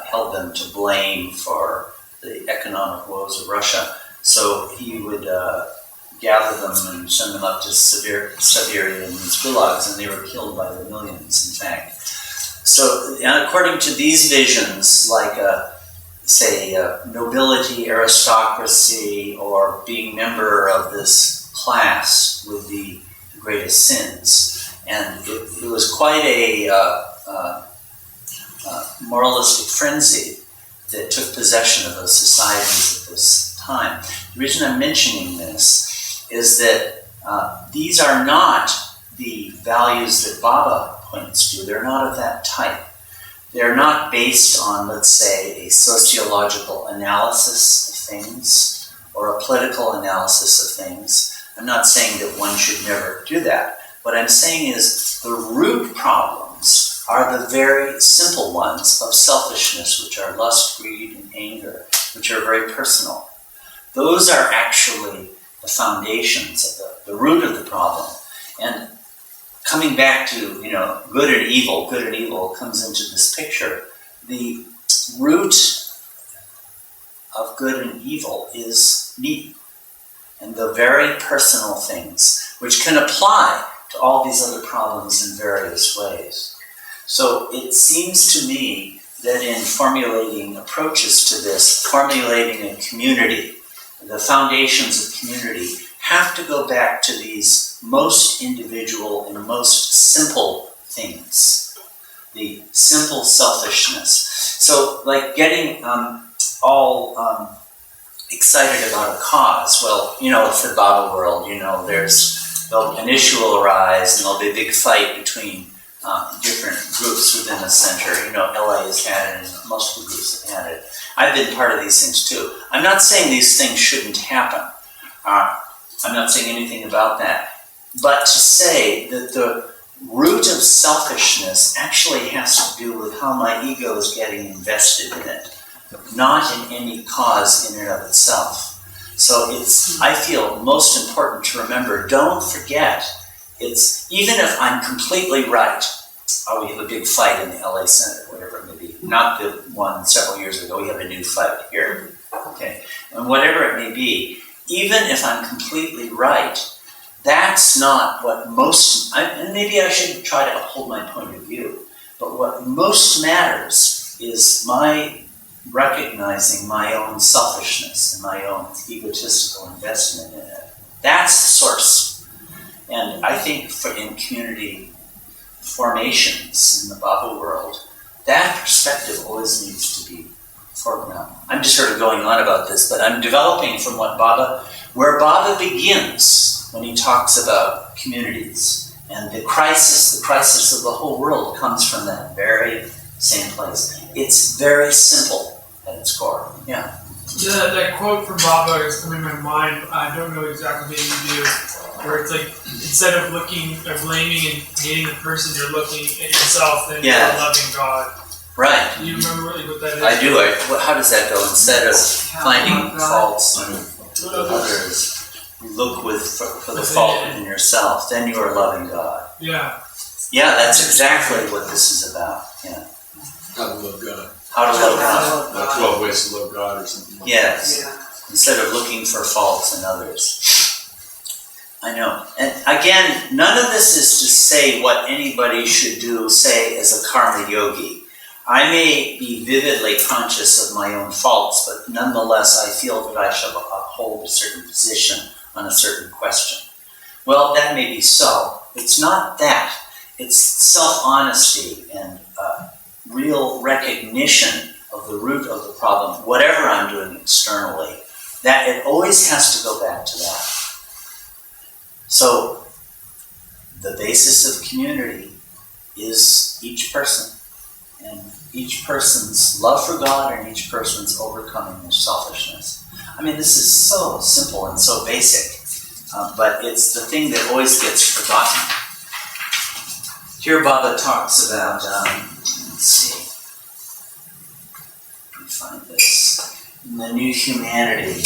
held them to blame for the economic woes of Russia. So he would gather them and send them up to Siberia in these gulags, and they were killed by the millions, in fact. So according to these visions, like nobility, aristocracy, or being member of this class would be the greatest sins. And it was quite a moralistic frenzy that took possession of those societies at this time. The reason I'm mentioning this is that these are not the values that Baba points to. They're not of that type. They're not based on, let's say, a sociological analysis of things or a political analysis of things. I'm not saying that one should never do that. What I'm saying is the root problems are the very simple ones of selfishness, which are lust, greed, and anger, which are very personal. Those are actually the foundations of the root of the problem. And coming back to, good and evil comes into this picture. The root of good and evil is me. And the very personal things, which can apply to all these other problems in various ways. So it seems to me that in formulating approaches to this, formulating a community, the foundations of community have to go back to these most individual and most simple things. The simple selfishness. So like getting all excited about a cause. Well, it's the Baba world, an issue will arise and there'll be a big fight between different groups within the center. LA has had it and most of the groups have had it. I've been part of these things too. I'm not saying these things shouldn't happen. I'm not saying anything about that. But to say that the root of selfishness actually has to do with how my ego is getting invested in it, not in any cause in and of itself. So I feel most important to remember, don't forget, it's even if I'm completely right, we have a big fight in the LA Center, whatever it may be, not the one several years ago, we have a new fight here, okay, and whatever it may be, even if I'm completely right, that's not what and maybe I should try to uphold my point of view, but what most matters is my recognizing my own selfishness and my own egotistical investment in it. That's the source. And I think in community formations in the Baba world, that perspective always needs to be foreground. I'm just sort of going on about this, but I'm developing from where Baba begins when he talks about communities. And the crisis of the whole world comes from that very same place. It's very simple at its core. Yeah. That quote from Baba is coming to my mind. I don't know exactly what you do, where it's like, instead of looking or blaming and hating the person, you're looking at yourself and you're loving God. Right. Do you remember what that is? I do. How does that go? Instead of finding faults in others, you look for the fault within yourself. Then you are loving God. Yeah. Yeah, that's exactly what this is about. Yeah. How to love God. How to love God. Not 12 ways to love God or something like Yes. Yeah. Instead of looking for faults in others. I know. And again, none of this is to say what anybody should do, say, as a karma yogi. I may be vividly conscious of my own faults, but nonetheless I feel that I shall uphold a certain position on a certain question. Well, that may be so. It's not that. It's self-honesty and real recognition of the root of the problem, whatever I'm doing externally, that it always has to go back to that. So, the basis of community is each person, and each person's love for God and each person's overcoming their selfishness. I mean, this is so simple and so basic, but it's the thing that always gets forgotten. Here Baba talks about, let's see, let me find this, in the New Humanity.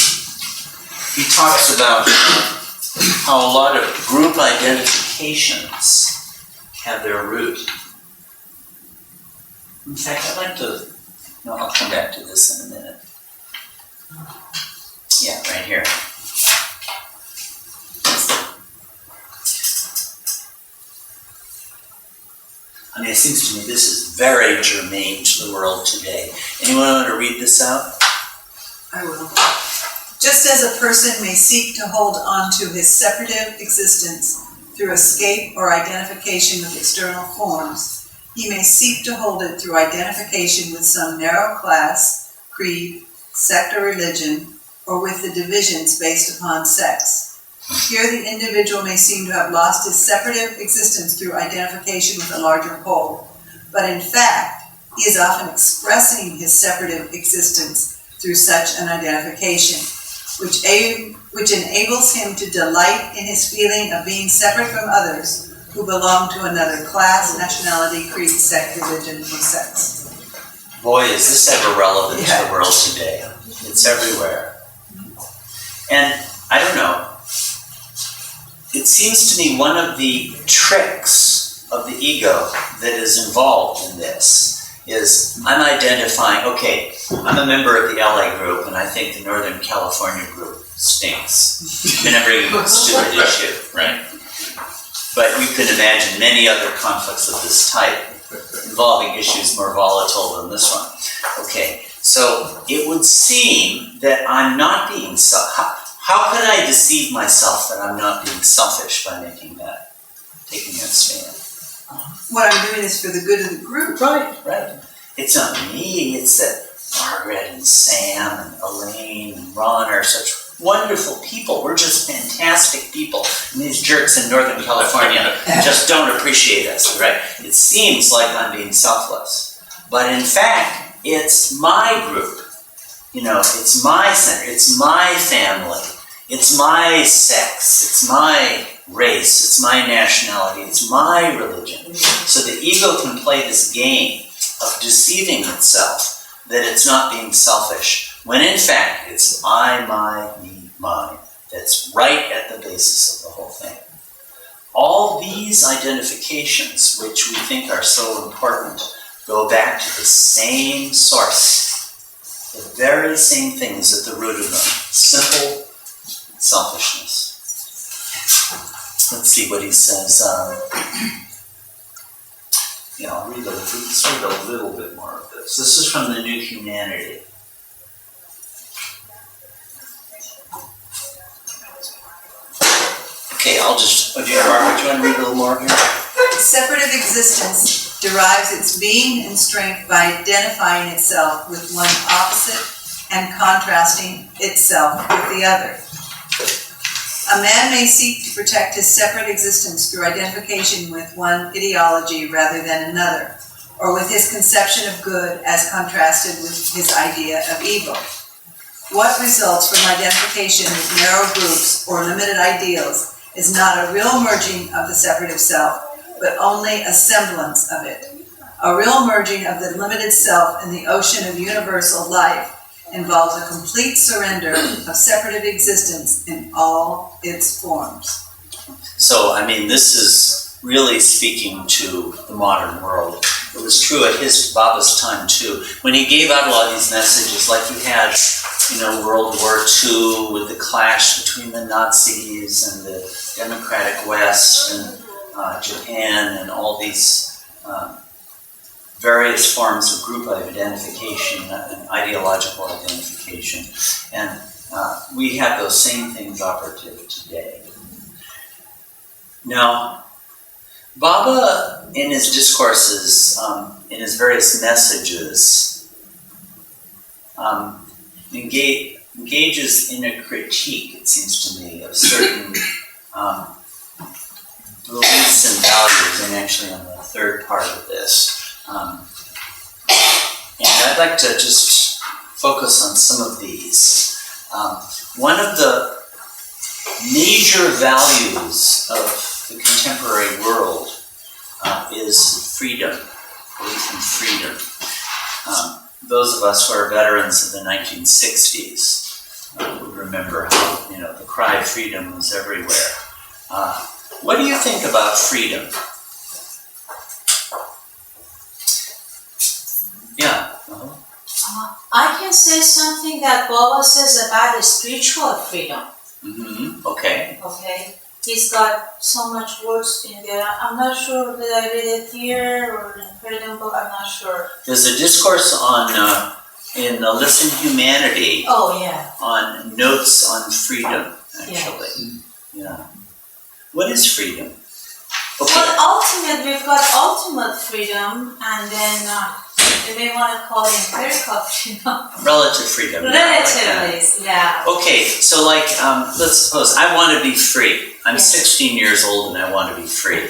He talks about how a lot of group identifications have their root. In fact, I'd like to, I'll come back to this in a minute. Yeah, right here. I mean, it seems to me this is very germane to the world today. Anyone want to read this out? I will. Just as a person may seek to hold on to his separative existence through escape or identification with external forms, he may seek to hold it through identification with some narrow class, creed, sect, or religion, or with the divisions based upon sex. Here the individual may seem to have lost his separative existence through identification with a larger whole, but in fact, he is often expressing his separative existence through such an identification, which enables him to delight in his feeling of being separate from others who belong to another class, nationality, creed, sect, religion, or sex. Boy, is this ever relevant to the world today. It's everywhere. And I don't know, it seems to me one of the tricks of the ego that is involved in this is I'm identifying, okay, I'm a member of the LA group and I think the Northern California group stinks. Whenever you stupid issue, right? But you can imagine many other conflicts of this type involving issues more volatile than this one. Okay, so it would seem that I'm not being how can I deceive myself that I'm not being selfish by taking that stand? What I'm doing is for the good of the group. Right. It's not me, it's that Margaret and Sam and Elaine and Ron are such wonderful people. We're just fantastic people. And these jerks in Northern California just don't appreciate us, right? It seems like I'm being selfless. But in fact, it's my group. It's my center, it's my family, it's my sex, it's my race, it's my nationality, it's my religion. So the ego can play this game of deceiving itself that it's not being selfish, when in fact it's I, my, me, mine. That's right at the basis of the whole thing. All these identifications, which we think are so important, go back to the same source. The very same thing is at the root of them. Simple selfishness. Let's see what he says. I'll read a little bit more of this. This is from the New Humanity. Okay, Margaret, do you want to read a little more here? Separative existence derives its being and strength by identifying itself with one opposite and contrasting itself with the other. A man may seek to protect his separate existence through identification with one ideology rather than another, or with his conception of good as contrasted with his idea of evil. What results from identification with narrow groups or limited ideals is not a real merging of the separative self, but only a semblance of it. A real merging of the limited self in the ocean of universal life involves a complete surrender of separative existence in all its forms. So, this is really speaking to the modern world. It was true at Baba's time too. When he gave out a lot of these messages, like you had, World War II with the clash between the Nazis and the democratic West and Japan and all these various forms of group identification and ideological identification. And we have those same things operative today. Now, Baba, in his discourses, in his various messages, engages in a critique, it seems to me, of certain beliefs and values, and actually on the third part of this. And I'd like to just focus on some of these. One of the major values of the contemporary world is freedom, belief in freedom. Those of us who are veterans of the 1960s would remember how, the cry of freedom was everywhere. What do you think about freedom? Yeah. I can say something that Baba says about the spiritual freedom. Mm-hmm. Okay. Okay. He's got so much words in there. I'm not sure that I read it here or in Freedom Book. I'm not sure. There's a discourse on in the Listen Humanity. Oh yeah. On notes on freedom, actually. Yeah. What is freedom? Okay. Well, we've got ultimate freedom, and then you may want to call it empirical freedom. Relative freedom. Relatively, yeah. Okay, so like, let's suppose I want to be free. I'm Yes. 16 years old and I want to be free.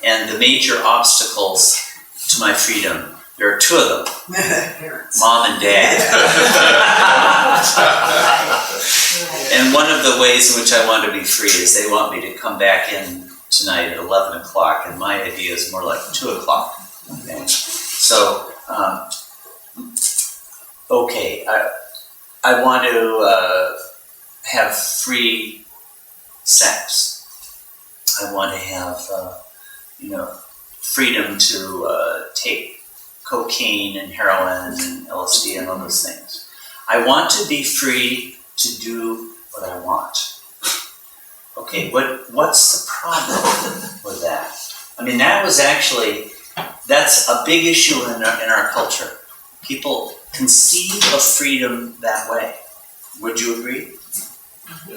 And the major obstacles to my freedom, there are two of them. Parents. Mom and Dad. And one of the ways in which I want to be free is they want me to come back in tonight at 11 o'clock, and my idea is more like 2 o'clock. Okay? So, I want to have free sex. I want to have, freedom to take cocaine and heroin and LSD and all those things. I want to be free to do what I want. Okay, what's the problem with that? I mean, that's a big issue in our culture. People conceive of freedom that way. Would you agree?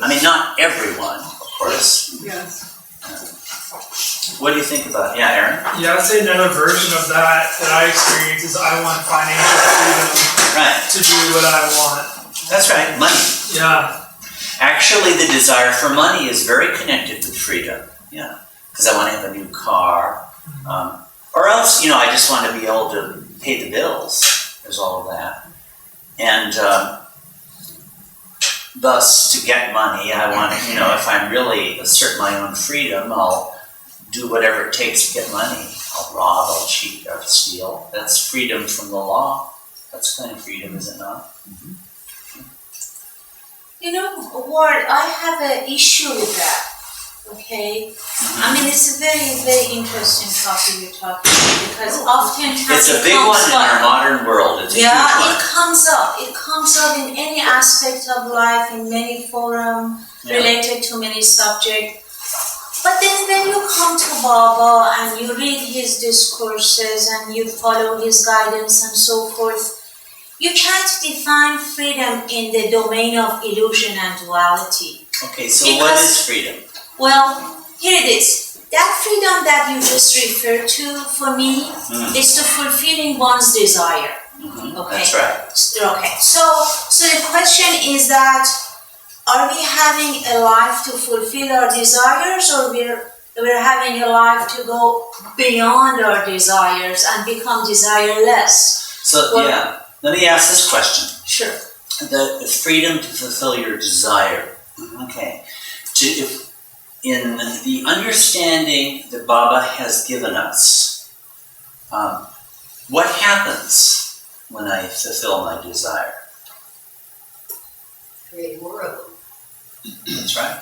I mean, not everyone, of course. Yes. What do you think about it? Yeah, Aaron? Yeah, I'd say another version of that I experience is I want financial freedom Right. to do what I want. That's right, money. Yeah. Actually, the desire for money is very connected with freedom. Yeah, because I want to have a new car. Or else, I just want to be able to pay the bills. There's all of that. And thus, to get money, I want to, if I'm really assert my own freedom, I'll do whatever it takes to get money. I'll rob, I'll cheat, I'll steal. That's freedom from the law. That's kind of freedom, is it not? Ward, I have an issue with that. Okay? I mean, it's a very, very interesting topic you're talking about because oftentimes It's a big one in our modern world. It's a huge one. it comes up. It comes up in any aspect of life, in many forums, related to many subjects. But then when you come to Baba and you read his discourses and you follow his guidance and so forth, you can't define freedom in the domain of illusion and duality. Okay, so what is freedom? Well, here it is. That freedom that you just referred to, for me, is to fulfilling one's desire. Okay? That's right. Okay. So the question is that, are we having a life to fulfill our desires, or we're having a life to go beyond our desires and become desireless? So, let me ask this question. Sure. The freedom to fulfill your desire. Okay. In the understanding that Baba has given us, what happens when I fulfill my desire? Create more of them. That's right.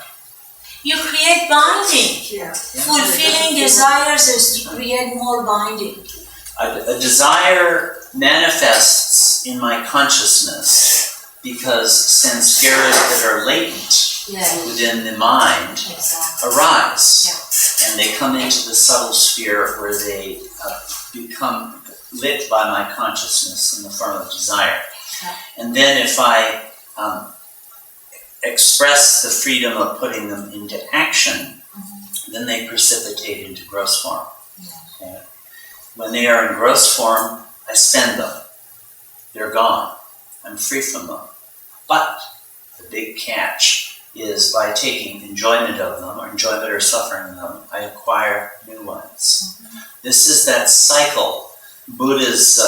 You create binding. Yeah. Fulfilling desires is to create more binding. A desire manifests in my consciousness because sanskaras that are latent within the mind arise. And they come into the subtle sphere where they become lit by my consciousness in the form of desire. And then if I express the freedom of putting them into action, then they precipitate into gross form. Okay? When they are in gross form, I spend them. They're gone. I'm free from them. But the big catch is by taking enjoyment of them, or enjoyment or suffering of them, I acquire new ones. This is that cycle. Buddha's,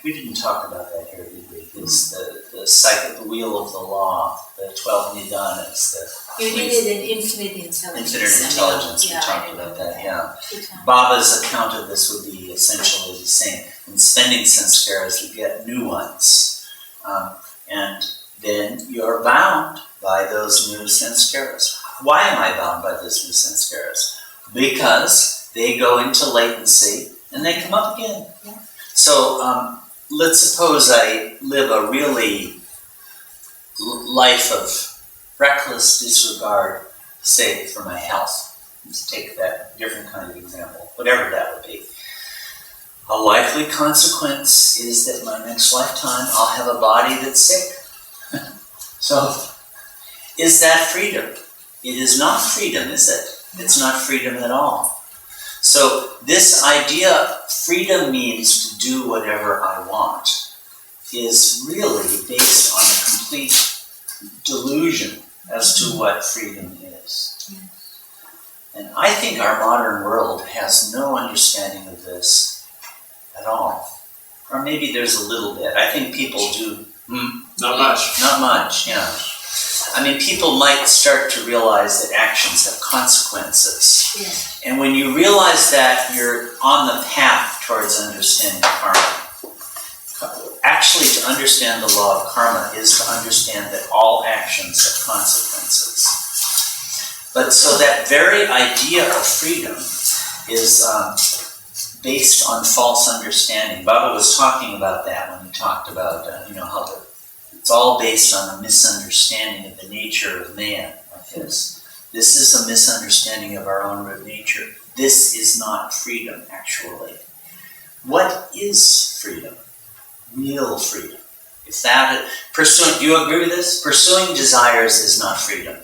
we didn't talk about that here, did we? It's the cycle, the wheel of the law, the 12 nidanas. You needed an infinite intelligence. Infinite intelligence, we talked about that, Baba's account of this would be essentially the same. In spending sanskaras, you get new ones. And then you're bound by those new sanskaras. Why am I bound by those new sanskaras? Because they go into latency and they come up again. So let's suppose I live a really life of reckless disregard, say, for my health. Let's take that different kind of example, whatever that would be. A likely consequence is that my next lifetime I'll have a body that's sick. So, is that freedom? It is not freedom, is it? It's not freedom at all. So this idea, freedom means to do whatever I want, is really based on a complete delusion as to what freedom is. And I think our modern world has no understanding of this at all. Or maybe there's a little bit. I think people do. Not much. Not much, yeah. I mean, people might start to realize that actions have consequences. Yeah. And when you realize that, you're on the path towards understanding karma. Actually, to understand the law of karma is to understand that all actions have consequences. But so that very idea of freedom is based on false understanding. Baba was talking about that when he talked about, how it's all based on a misunderstanding of the nature of man, like this. This is a misunderstanding of our own root nature. This is not freedom, actually. What is freedom? Real freedom. If that, do you agree with this? Pursuing desires is not freedom.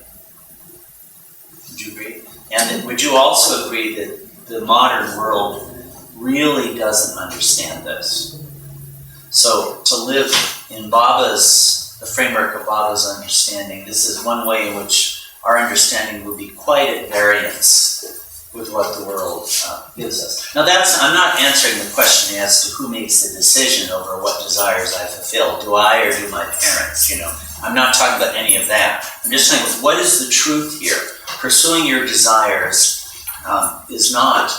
Would you agree? And would you also agree that the modern world really doesn't understand this? So to live in the framework of Baba's understanding, this is one way in which our understanding will be quite at variance with what the world gives us. Now I'm not answering the question as to who makes the decision over what desires I fulfill. Do I or do my parents? I'm not talking about any of that. I'm just saying, what is the truth here? Pursuing your desires is not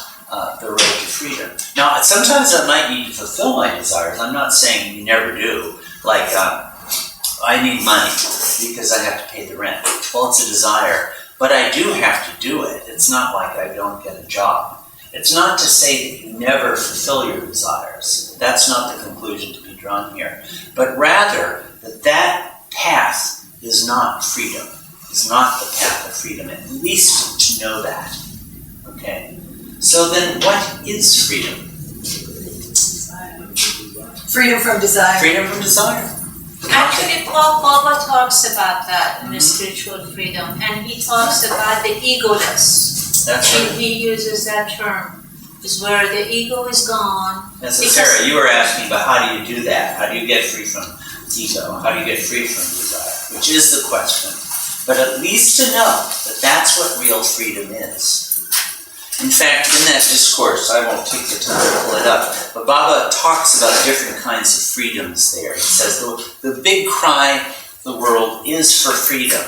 the road to freedom. Now, sometimes I might need to fulfill my desires. I'm not saying you never do. Like, I need money because I have to pay the rent. Well, it's a desire, but I do have to do it. It's not like I don't get a job. It's not to say that you never fulfill your desires. That's not the conclusion to be drawn here. But rather, that path is not freedom. It's not the path of freedom, at least to know that. Okay? So then what is freedom? Freedom from desire. Freedom from desire. Actually, Baba talks about that in the spiritual freedom, and he talks about the egoless. That's right. He uses that term, is where the ego is gone. And so Sarah, you were asking about how do you do that? How do you get free from ego? How do you get free from desire? Which is the question. But at least to know that that's what real freedom is. In fact, in that discourse, I won't take the time to pull it up, but Baba talks about different kinds of freedoms there. He says the big cry of the world is for freedom.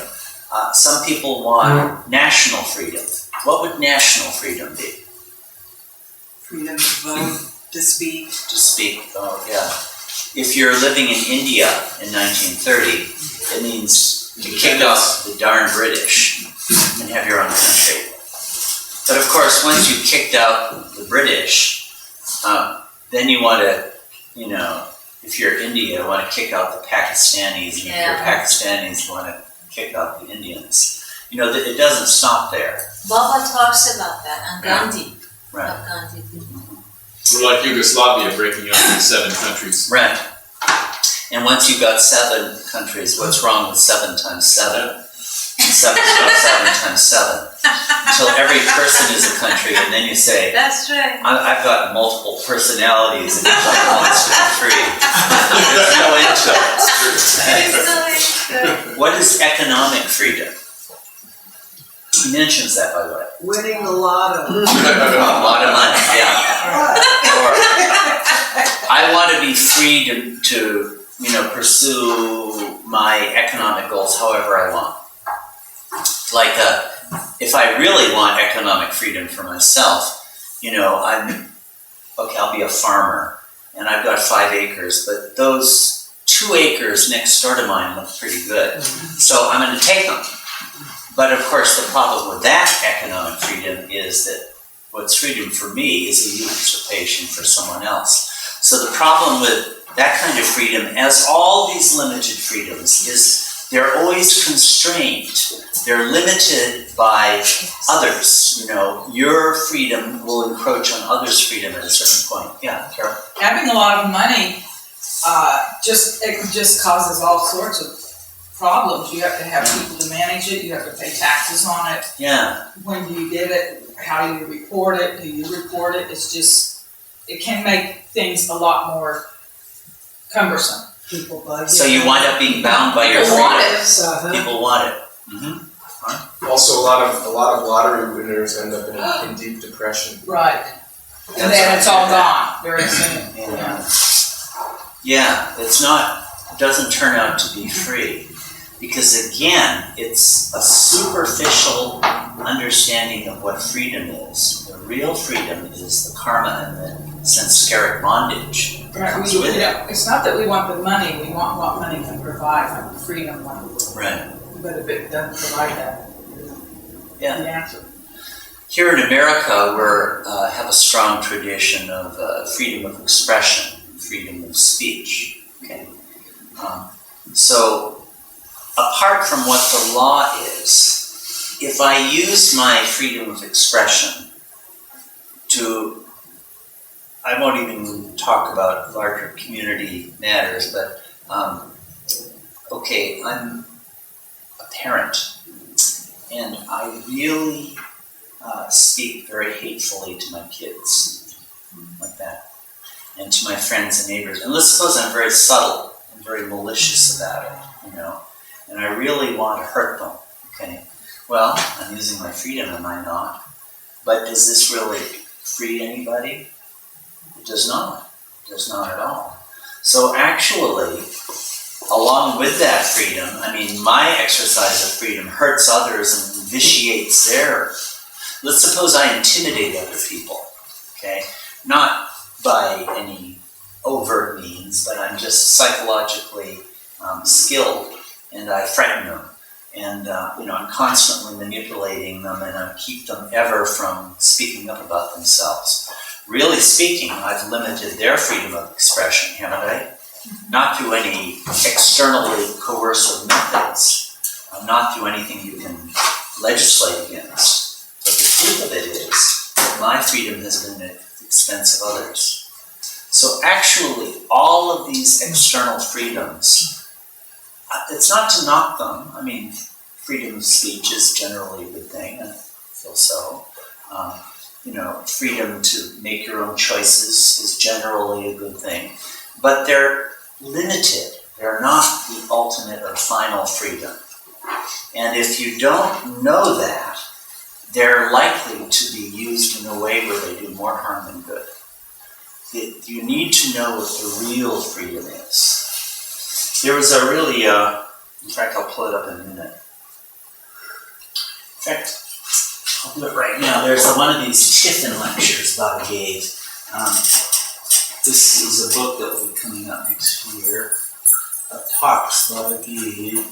Some people want national freedom. What would national freedom be? Freedom to vote, to speak. To speak, oh yeah. If you're living in India in 1930, it means to kick off the darn British and have your own country. But of course, once you've kicked out the British, then you want to, if you're India, you want to kick out the Pakistanis, and if you're Pakistanis, you want to kick out the Indians. It doesn't stop there. Baba talks about that, and Gandhi. Right. Gandhi. We're like Yugoslavia breaking up into 7 countries. Right. And once you've got 7 countries, what's wrong with 7 times 7? 7 times 7. Until every person is a country, and then you say, That's right. I've got multiple personalities and each one wants to be free. There's no end to it. What is economic freedom? He mentions that, by the way. Winning the lotto. A lot of money, yeah. Or I want to be free to pursue my economic goals however I want. Like, if I really want economic freedom for myself, I'll be a farmer, and I've got 5 acres, but those 2 acres next door to mine look pretty good, so I'm going to take them. But of course, the problem with that economic freedom is that what's freedom for me is a usurpation for someone else. So the problem with that kind of freedom, as all these limited freedoms, is they're always constrained. They're limited by others. Your freedom will encroach on others' freedom at a certain point. Yeah, Carol? Having a lot of money just causes all sorts of problems. You have to have people to manage it, you have to pay taxes on it. Yeah. When do you get it? How do you report it? Do you report it? It's just, it can make things a lot more cumbersome. People bug So you wind up being bound by your People want it. freedom. People want it. Mm-hmm. Also, a lot of lottery winners end up in deep depression. Right. And then it's all gone very soon. Yeah, it's not, it doesn't turn out to be free. Because again, it's a superficial understanding of what freedom is. The real freedom is the karma and the samskaric bondage. Right. It's not that we want the money, we want what money can provide, like the freedom money. Right. But if it doesn't provide that, Yeah. the answer. Here in America, we have a strong tradition of freedom of expression, freedom of speech. Okay, so apart from what the law is, if I use my freedom of expression to, I won't even talk about larger community matters, but okay, I'm a parent. And I really speak very hatefully to my kids, like that, and to my friends and neighbors. And let's suppose I'm very subtle and very malicious about it, and I really want to hurt them, okay? Well, I'm using my freedom, am I not? But does this really free anybody? It does not. It does not at all. So actually, along with that freedom, my exercise of freedom hurts others and vitiates their. Let's suppose I intimidate other people, okay? Not by any overt means, but I'm just psychologically skilled, and I frighten them, and I'm constantly manipulating them, and I keep them ever from speaking up about themselves. Really speaking, I've limited their freedom of expression, haven't I? Not through any externally coercive methods, not through anything you can legislate against. But the truth of it is, my freedom has been at the expense of others. So actually, all of these external freedoms, it's not to knock them. Freedom of speech is generally a good thing, I feel so. Freedom to make your own choices is generally a good thing. But they're limited. They're not the ultimate or final freedom. And if you don't know that, they're likely to be used in a way where they do more harm than good. You need to know what the real freedom is. There was a really, in fact, I'll pull it up in a minute. In fact, I'll do it right now. There's one of these Tiffin lectures Baba gave. This is a book that will be coming out next year. Talks Baba gave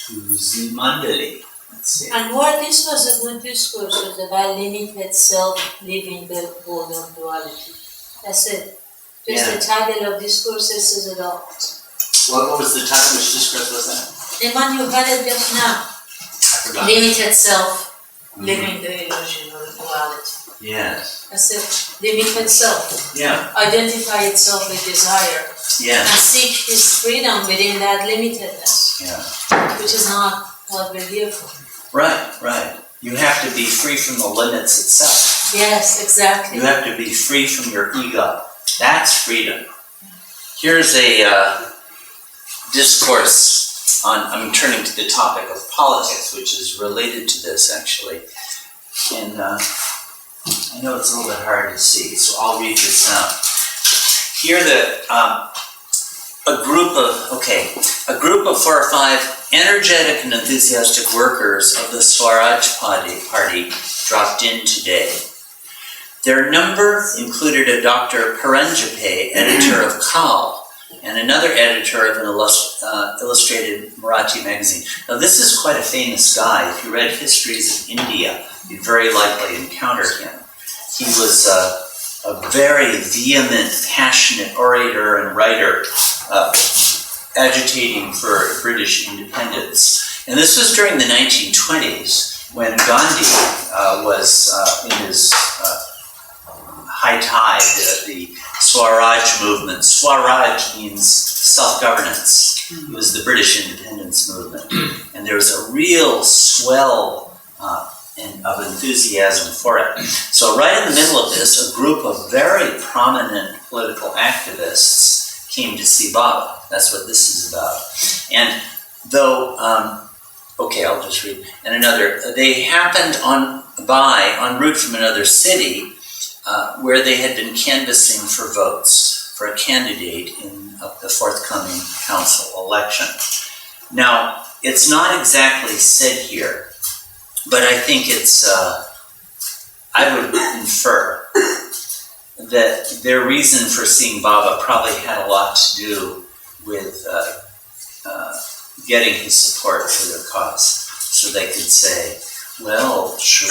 to Zimandali. Let's see. And what this was a good discourse was about limited self living the whole of duality. That's it. Just the title of Discourses is it all. What was the title? Which discourse was that? The one you had it just now. I forgot. Limited self living the illusion of duality. Yes. That's it. Limited self. Yeah. Identify itself with desire. Yeah. And seek his freedom within that limitedness. Yeah. Which is not what we're here for. Right. You have to be free from the limits itself. Yes, exactly. You have to be free from your ego. That's freedom. Here's a discourse on, I'm turning to the topic of politics, which is related to this actually. And I know it's a little bit hard to see, so I'll read this out. Here a group of 4 or 5 energetic and enthusiastic workers of the Swaraj party dropped in today. Their number included a Dr. Paranjape, editor of Kal, and another editor of an illustrated Marathi magazine. Now this is quite a famous guy. If you read Histories of India, you'd very likely encounter him. He was a very vehement, passionate orator and writer, agitating for British independence. And this was during the 1920s, when Gandhi was in his high tide. The Swaraj movement. Swaraj means self-governance. It was the British independence movement. And there was a real swell of enthusiasm for it. So right in the middle of this, a group of very prominent political activists came to see Baba. That's what this is about. And though, I'll just read. And they happened en route from another city where they had been canvassing for votes for a candidate in the forthcoming council election. Now, it's not exactly said here, but I think I would infer that their reason for seeing Baba probably had a lot to do with getting his support for their cause. So they could say, well, sure,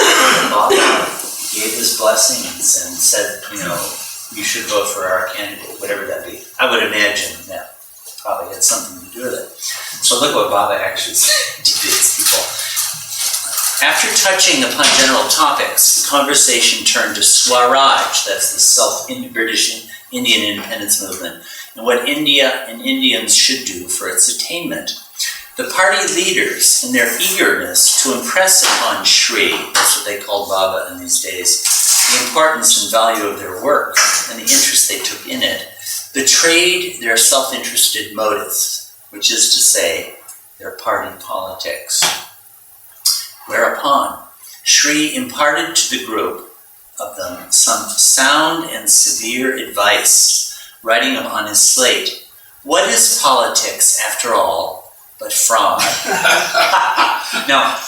Baba gave his blessings and said, you should vote for our candidate, whatever that be. I would imagine that probably had something to do with it. So look what Baba actually said to these people. After touching upon general topics, the conversation turned to Swaraj, that's the British Indian independence movement, and what India and Indians should do for its attainment. The party leaders, in their eagerness to impress upon Shri, that's what they called Baba in these days, the importance and value of their work and the interest they took in it, betrayed their self-interested motives, which is to say, their party politics. Whereupon, Shri imparted to the group of them some sound and severe advice, writing upon his slate, "What is politics, after all, but fraud?" Now,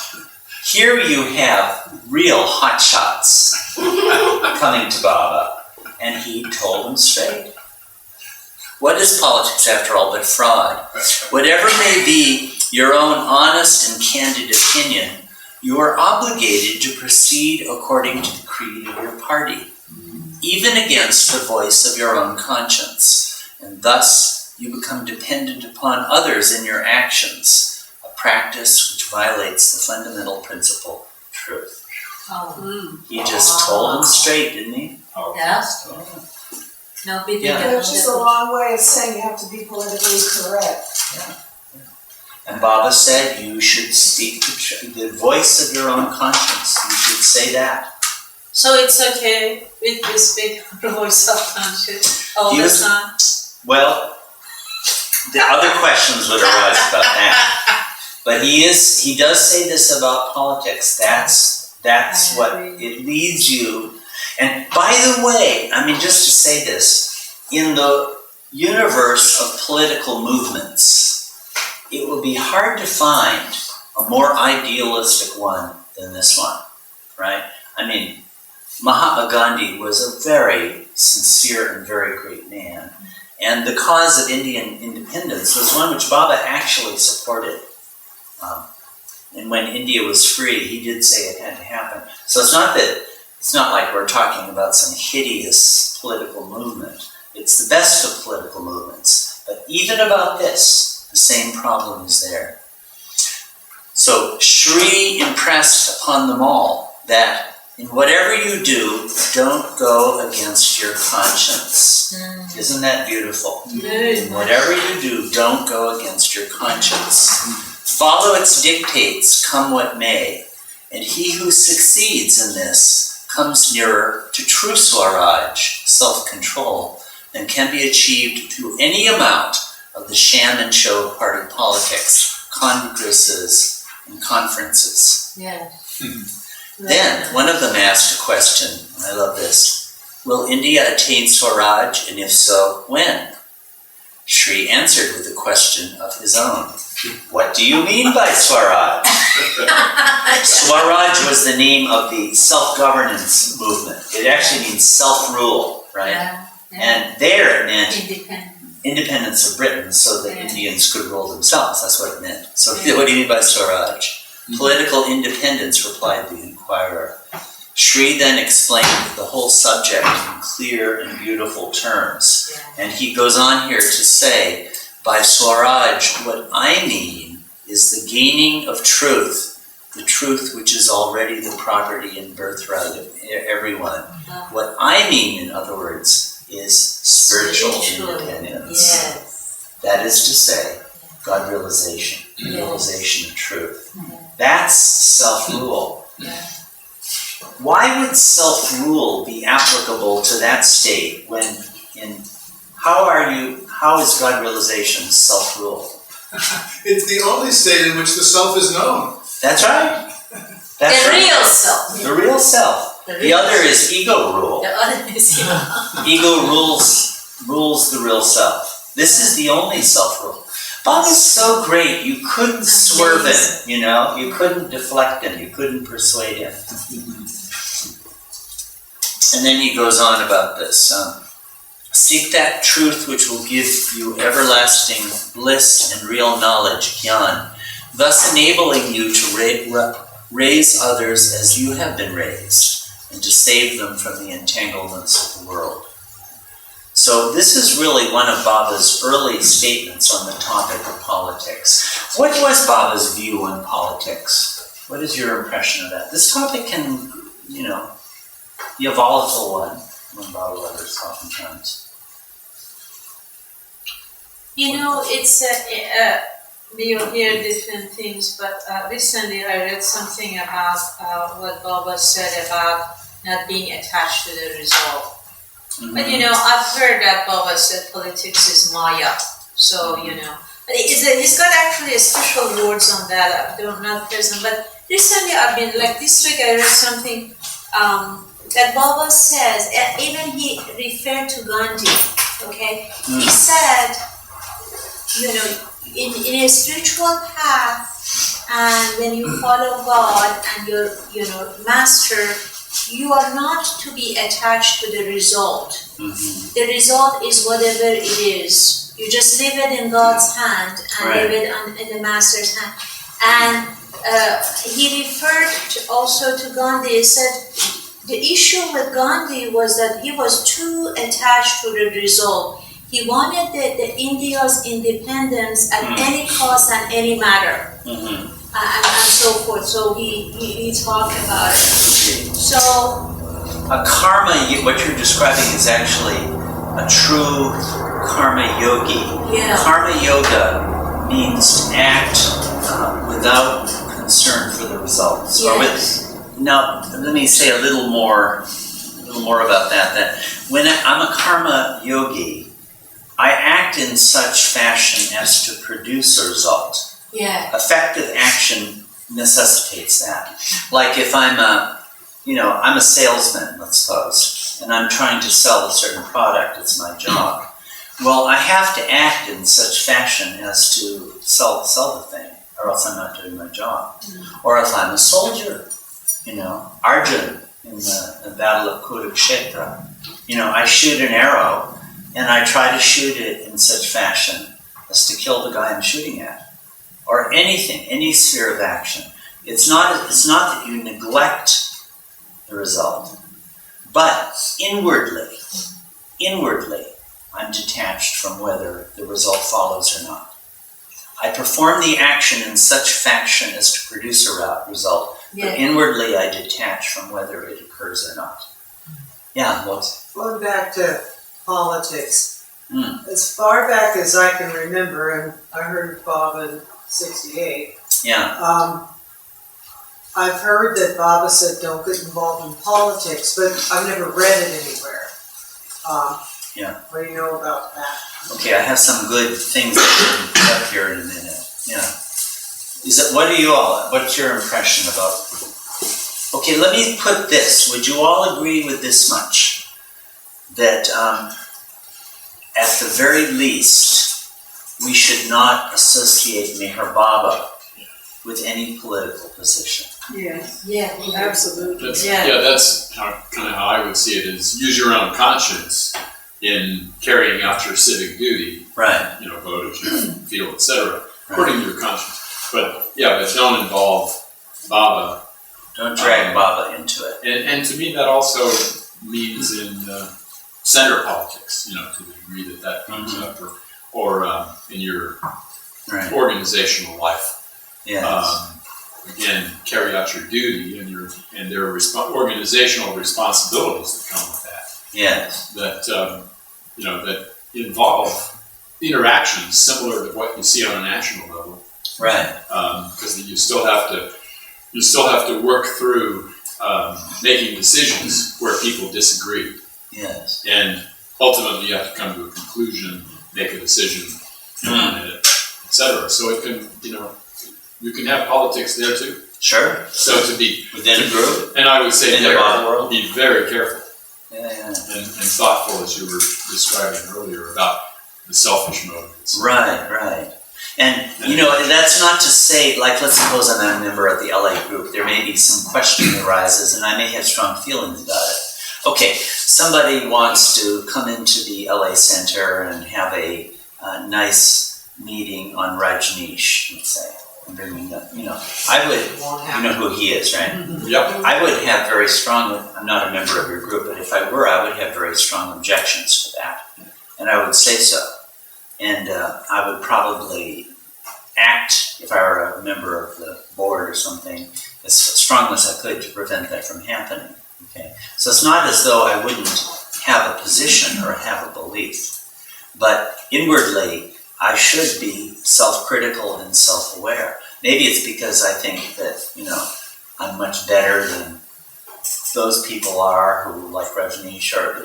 here you have real hotshots coming to Baba, and he told them straight. What is politics, after all, but fraud? Whatever may be your own honest and candid opinion, you are obligated to proceed according to the creed of your party, even against the voice of your own conscience, and thus you become dependent upon others in your actions, a practice which violates the fundamental principle of truth. He just told them straight, didn't he? Yes. No big Yeah. Which is a long way of saying you have to be politically correct. And Baba said you should speak the voice of your own conscience. You should say that. So it's okay with this big voice of conscience all the time? Well, the other questions would arise about that. But he does say this about politics. That's what it leads you. And by the way, just to say this, in the universe of political movements, it will be hard to find a more idealistic one than this one, right? Mahatma Gandhi was a very sincere and very great man. And the cause of Indian independence was one which Baba actually supported. And when India was free, he did say it had to happen. So it's not like we're talking about some hideous political movement. It's the best of political movements. But even about this, the same problem is there. So Shri impressed upon them all that in whatever you do, don't go against your conscience. Isn't that beautiful? In whatever you do, don't go against your conscience. Follow its dictates, come what may. And he who succeeds in this comes nearer to true Swaraj, self-control, and can be achieved through any amount of the sham and show of party politics, congresses, and conferences. Then, one of them asked a question, and I love this. Will India attain Swaraj, and if so, when? Shri answered with a question of his own. What do you mean by Swaraj? Swaraj was the name of the self-governance movement. It actually means self-rule, right? And there it meant independence of Britain so that Indians could rule themselves. That's what it meant. So what do you mean by Swaraj? Political independence, replied the inquirer. Shri then explained the whole subject in clear and beautiful terms. And he goes on here to say, by Swaraj, what I mean is the gaining of truth, the truth which is already the property and birthright of everyone. What I mean, in other words, is spiritual independence. Yes. That is to say, God realization, realization of truth. That's self-rule. Why would self-rule be applicable to that state when how is God realization self-rule? It's the only state in which the self is known. That's right. That's The right. real self. The real self. The other is ego rule. The other is Ego rules the real self. This is the only self-rule. Bob is so great, you couldn't swerve him, you couldn't deflect him, you couldn't persuade him. And then he goes on about this. Seek that truth which will give you everlasting bliss and real knowledge, jnana, thus enabling you to raise others as you have been raised, and to save them from the entanglements of the world. So this is really one of Baba's early statements on the topic of politics. What was Baba's view on politics? What is your impression of that? This topic can, be a volatile one among Baba lovers oftentimes. It's we'll hear different things, but recently I read something about what Baba said about not being attached to the result. Mm-hmm. But I've heard that Baba said politics is Maya. So, but he's got actually a special words on that. I'm not present. But recently I've been this week I read something that Baba says, even he referred to Gandhi, okay? He said, in a spiritual path, and when you follow God and your, master, you are not to be attached to the result. Mm-hmm. The result is whatever it is. You just leave it in God's hand and leave it in the master's hand. And he referred also to Gandhi. He said the issue with Gandhi was that he was too attached to the result. He wanted the India's independence at any cost and any matter. Mm-hmm. And so forth. So he talked about it. So a karma, what you're describing is actually a true karma yogi. Yeah. Karma yoga means to act without concern for the results. Yes. Now, let me say a little more about that. That when I'm a karma yogi, I act in such fashion as to produce a result. yeah. Effective action necessitates that. Like if I'm a salesman, let's suppose, and I'm trying to sell a certain product, it's my job. Well, I have to act in such fashion as to sell the thing, or else I'm not doing my job. Or if I'm a soldier, Arjun in the Battle of Kurukshetra, I shoot an arrow, and I try to shoot it in such fashion as to kill the guy I'm shooting at. Or anything, any sphere of action. It's not that you neglect the result, but inwardly, I'm detached from whether the result follows or not. I perform the action in such fashion as to produce a result, but inwardly I detach from whether it occurs or not. Yeah, Los? Going back to politics, as far back as I can remember, and I heard Bob in 68. Yeah. I've heard that Baba said don't get involved in politics, but I've never read it anywhere. What do you know about that? Okay, I have some good things that we can up here in a minute. Yeah. What's your impression about? Okay, let me put this. Would you all agree with this much? That at the very least, we should not associate Meher Baba with any political position. Yes, Yeah. absolutely. That's kind of how I would see it, is use your own conscience in carrying out your civic duty. Right. Vote as you feel, etc., according to your conscience. But don't involve Baba. Don't drag Baba into it. And to me, that also means in center politics, to the degree that comes up, or in your organizational life. Yes. Again, carry out your duty and there are organizational responsibilities that come with that. Yes. That that involve interactions similar to what you see on a national level. Right. Because you still have to work through making decisions where people disagree. Yes. And ultimately you have to come to a conclusion, make a decision, etc. So it can, you can have politics there too. Sure. So to be within a group, and I would say in the world, be very careful and thoughtful, as you were describing earlier about the selfish motives. Right. And that's not to say, like, let's suppose I'm a member of the LA group. There may be some question arises, and I may have strong feelings about it. Okay, somebody wants to come into the LA Center and have a nice meeting on Rajneesh, let's say. I'm bringing up, I would, you know who he is, right? Yep. I would have very strong, I'm not a member of your group, but if I were, I would have very strong objections to that. And I would say so. And I would probably act, if I were a member of the board or something, as strong as I could to prevent that from happening. Okay, so it's not as though I wouldn't have a position or have a belief, but inwardly I should be self-critical and self-aware. Maybe it's because I think that, I'm much better than those people are who like Rajneesh or,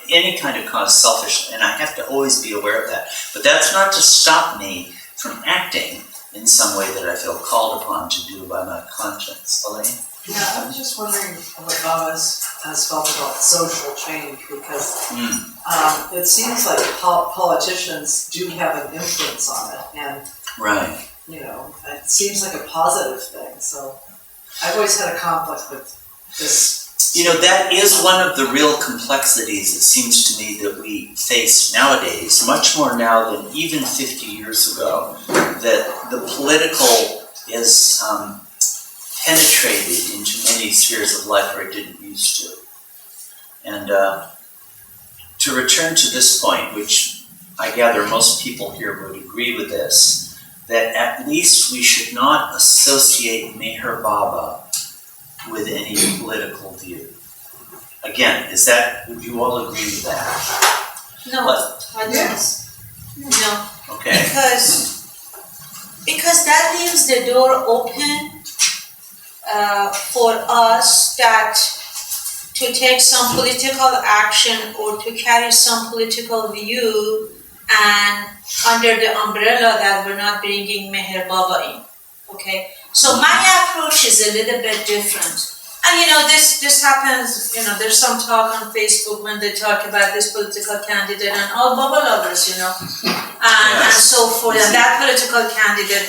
any kind of cause selfish, and I have to always be aware of that. But that's not to stop me from acting in some way that I feel called upon to do by my conscience. Elaine? Yeah, I was just wondering what Bob has felt about social change, because it seems like politicians do have an influence on it, and right. It seems like a positive thing. So I've always had a conflict with this. That is one of the real complexities, it seems to me, that we face nowadays, much more now than even 50 years ago, that the political is penetrated into many spheres of life where it didn't used to. And to return to this point, which I gather most people here would agree with this, that at least we should not associate Meher Baba with any political view. Again, would you all agree with that? No, I don't. No. Okay. Because that leaves the door open for us to take some political action or to carry some political view, and under the umbrella that we're not bringing Meher Baba in. Okay? So my approach is a little bit different. And this happens, there's some talk on Facebook when they talk about this political candidate and all Baba lovers, and so forth, and that political candidate,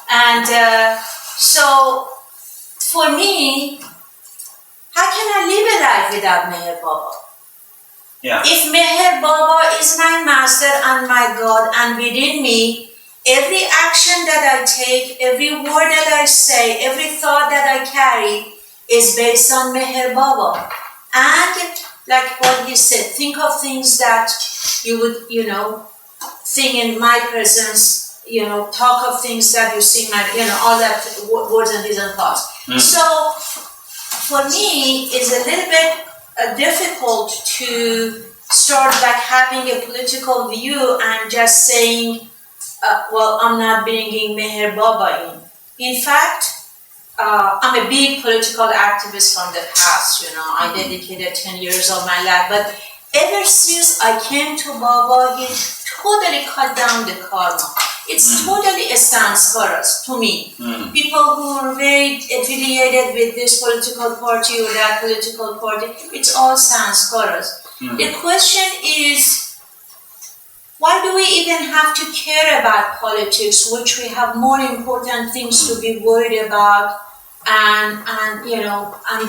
And so, for me, how can I live a life without Meher Baba? Yeah. If Meher Baba is my master and my God, and within me, every action that I take, every word that I say, every thought that I carry is based on Meher Baba. And like what he said, think of things that you would, think in my presence, talk of things that you see my, all that words and deeds and thoughts. So for me, it's a little bit difficult to start having a political view and just saying, I'm not bringing Meher Baba in. In fact, I'm a big political activist from the past, I dedicated 10 years of my life, but ever since I came to Baba, he totally cut down the karma. It's totally a sanskaras to me. People who are very affiliated with this political party or that political party, it's all sanskaras. The question is, why do we even have to care about politics, which we have more important things to be worried about and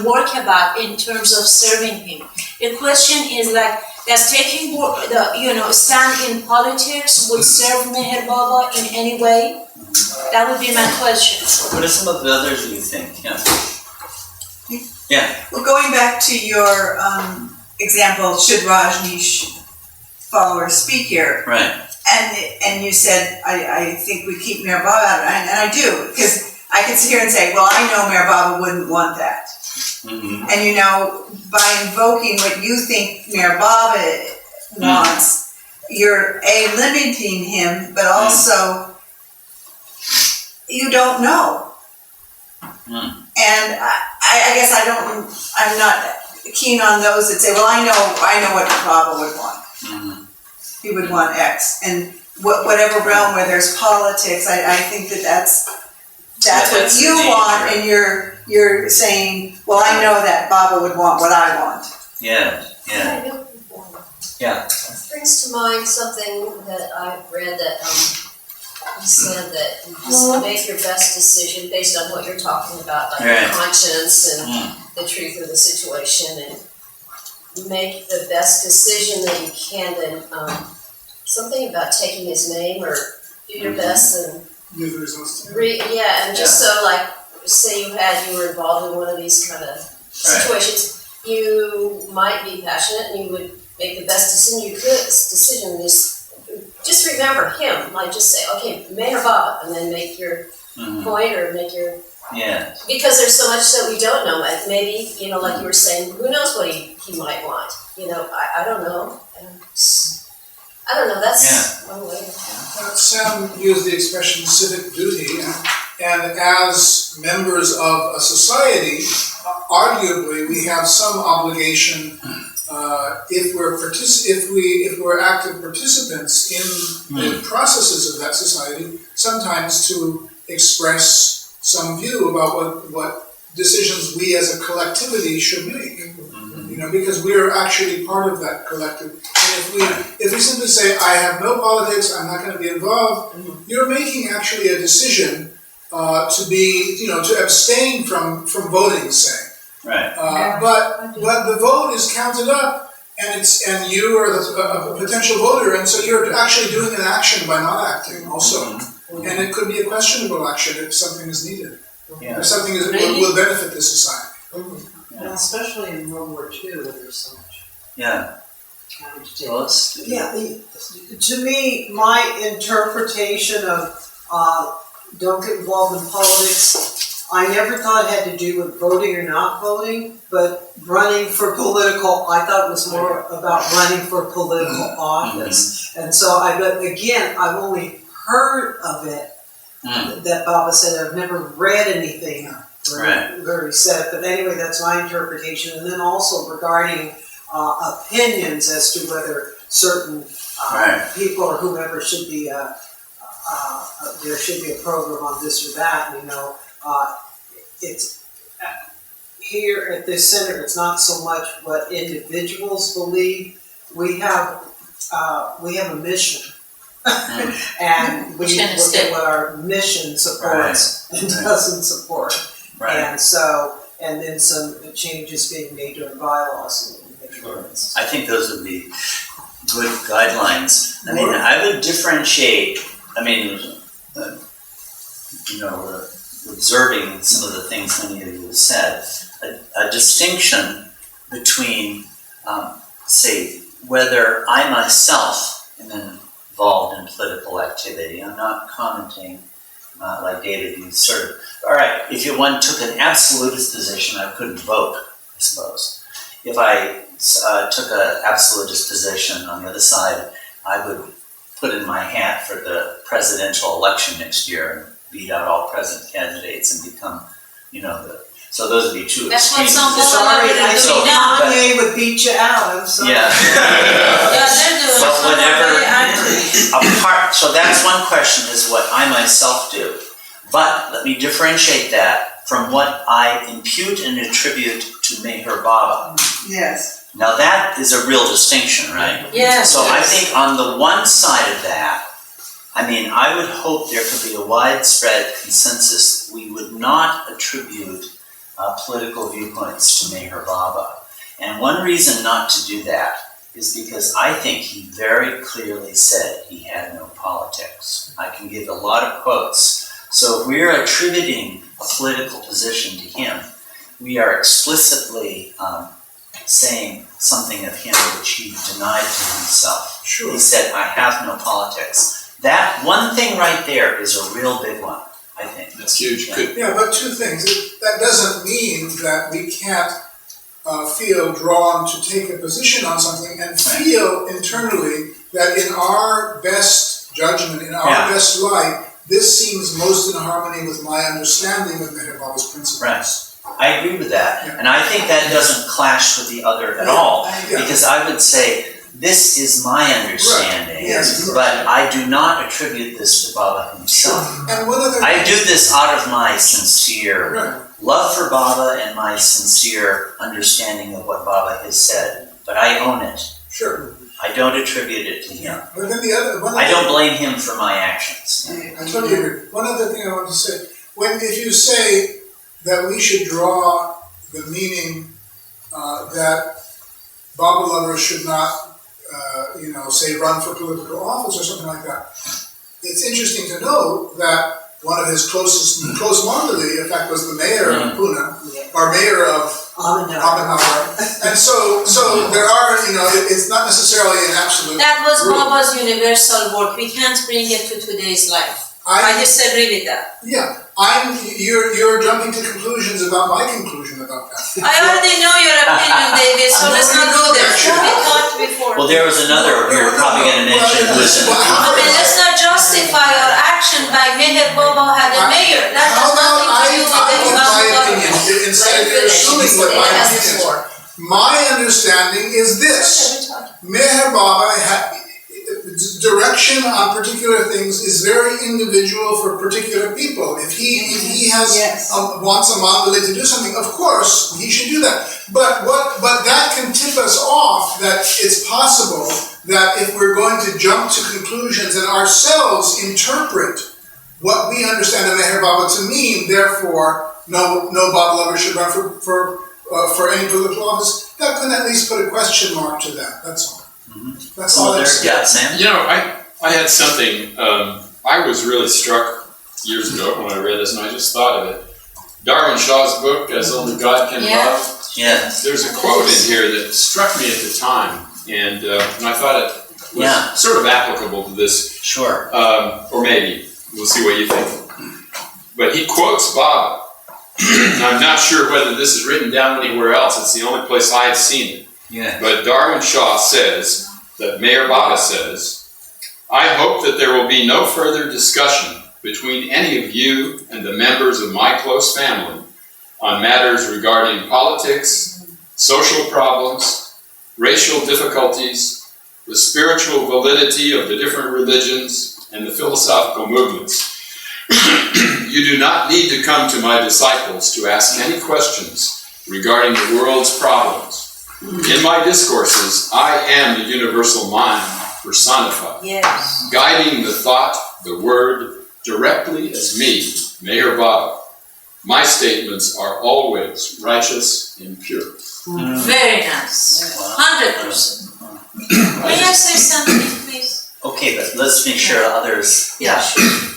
work about in terms of serving him? The question is does taking stand in politics would serve Meher Baba in any way? That would be my question. What are some of the others you think? Yeah. Well, going back to your example, should Rajneesh followers speak here? Right. And you said, I think we keep Meher Baba out, and I do, because I could sit here and say, well, I know Meher Baba wouldn't want that. And by invoking what you think Meher Baba wants, you're limiting him, but also you don't know. And I guess I'm not keen on those that say, well, I know what Baba would want. He would want X, and whatever realm where there's politics, I think that's what you want, and you're saying, well, I know that Baba would want what I want. Yeah. It brings to mind something that I've read that he said that you just make your best decision based on what you're talking about, like your conscience and the truth of the situation, and make the best decision that you can. Then something about taking his name or do your best and and just so like say you were involved in one of these kind of situations, you might be passionate and you would make the best decision you could. Just remember him. Like just say, okay, Meher Baba, and then make your point or make your because there's so much that we don't know. Like maybe like you were saying, who knows what he might want? I don't know. I don't know. That's one way. Sam used the expression civic duty, and as members of a society, arguably we have some obligation. If we're active participants in the processes of that society, sometimes to express some view about what decisions we as a collectivity should make. Because we are actually part of that collective. And if we simply say, I have no politics, I'm not going to be involved, you're making actually a decision to abstain from voting, say. Right. But the vote is counted up, and you are a potential voter, and so you're actually doing an action by not acting also. And it could be a questionable action if something is needed. If something will benefit the society. And especially in World War II, where there's so much. To me, my interpretation of don't get involved in politics, I never thought it had to do with voting or not voting, but running for political, I thought it was more about running for political office. And so I've only heard of it, that Baba said. I've never read anything where he said it, but anyway, that's my interpretation. And then also regarding opinions as to whether certain people or whoever should be, there should be a program on this or that, it's here at this center, it's not so much what individuals believe. We have a mission. And we need to look at what our mission supports and doesn't support. And then some changes being made to our bylaws. I think those would be good guidelines. I would differentiate, we're observing some of the things many of you have said, a distinction between, say, whether I myself am involved in political activity. I'm not commenting like David, you sort of, all right, if one took an absolutist position, I couldn't vote, I suppose. If I took an absolutist position on the other side, I would put in my hat for the presidential election next year and beat out all present candidates and become, so those would be two extremes. That's what some people are doing now. Kanye would beat you out, I'm sorry. Yeah. They're doing But some whenever, actually. so that's one question, is what I myself do. But let me differentiate that from what I impute and attribute to Meher Baba. Yes. Now that is a real distinction, right? Yes. So I think on the one side of that, I would hope there could be a widespread consensus. We would not attribute political viewpoints to Meher Baba. And one reason not to do that is because I think he very clearly said he had no politics. I can give a lot of quotes. So if we're attributing a political position to him, we are explicitly saying something of him which he denied to himself. He said, I have no politics. That one thing right there is a real big one, I think. That's huge. Yeah, but two things. That doesn't mean that we can't feel drawn to take a position on something and feel internally that in our best judgment, in our best light, this seems most in harmony with my understanding of Meher Baba's principles. Right. I agree with that, and I think that doesn't clash with the other at all, because I would say this is my understanding, but I do not attribute this to Baba himself. And one other I do this out of my sincere love for Baba and my sincere understanding of what Baba has said, but I own it. Sure. I don't attribute it to him. But then I don't blame him for my actions. I totally agree. One other thing I want to say, if you say that we should draw the meaning that Baba lovers should not, say run for political office or something like that, it's interesting to know that one of his close Mandali, in fact, was the mayor of Pune, or mayor of Ahmednagar. And so there are, it's not necessarily an absolute That was rule. Baba's universal work. We can't bring it to today's life. I disagree with that. Yeah, you're jumping to conclusions about my conclusion about that. I already know your opinion, David, so let's not go there. We talked before. Well, there was another we were probably going to mention who was in the I mean, let's not justify our action by Meher Baba had a mayor. That has nothing to do with I give my the opinion instead of assuming what my opinion is. My understanding is this: Meher Baba direction on particular things is very individual for particular people. If he has wants a mandali to do something, of course he should do that. But that can tip us off that it's possible that if we're going to jump to conclusions and ourselves interpret what we understand the Meher Baba to mean, therefore no Baba lover should run for any political office, that can at least put a question mark to that. That's all. That's all there's. Yeah, Sam? I had something, I was really struck years ago when I read this, and I just thought of it. Darwin Shaw's book, As Only God Can Love. Yes. There's a quote in here that struck me at the time, and I thought it was sort of applicable to this. Sure. Or maybe. We'll see what you think. But he quotes Baba. I'm not sure whether this is written down anywhere else. It's the only place I've seen it. Yeah. But Darwin Shaw says, that Meher Baba says, I hope that there will be no further discussion between any of you and the members of my close family on matters regarding politics, social problems, racial difficulties, the spiritual validity of the different religions, and the philosophical movements. You do not need to come to my disciples to ask any questions regarding the world's problems. In my discourses, I am the universal mind personified, guiding the thought, the word, directly as me, Meher Baba. My statements are always righteous and pure. Very nice. 100%. May I say something, please? Okay, but let's make sure others. Yeah, sure.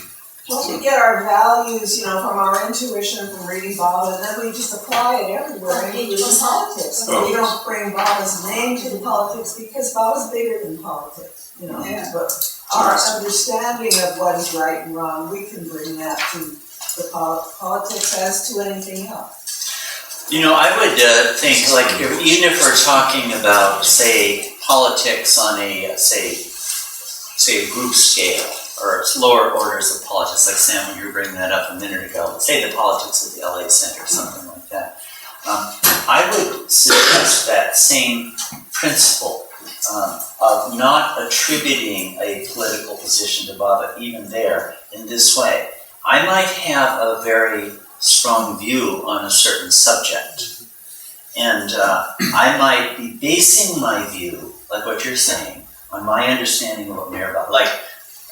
Well, we get our values, from our intuition from reading Baba, and then we just apply it everywhere, including politics. We don't bring Baba's name to the politics because Baba's bigger than politics, But our understanding of what is right and wrong, we can bring that to the politics as to anything else. I would think, even if we're talking about, say, politics on a, say a group scale, or lower orders of politics, like Sam, when you were bringing that up a minute ago, say the politics of the LA Center, something like that. I would suggest that same principle of not attributing a political position to Baba, even there, in this way. I might have a very strong view on a certain subject, and I might be basing my view, like what you're saying, on my understanding of what Meher Baba, like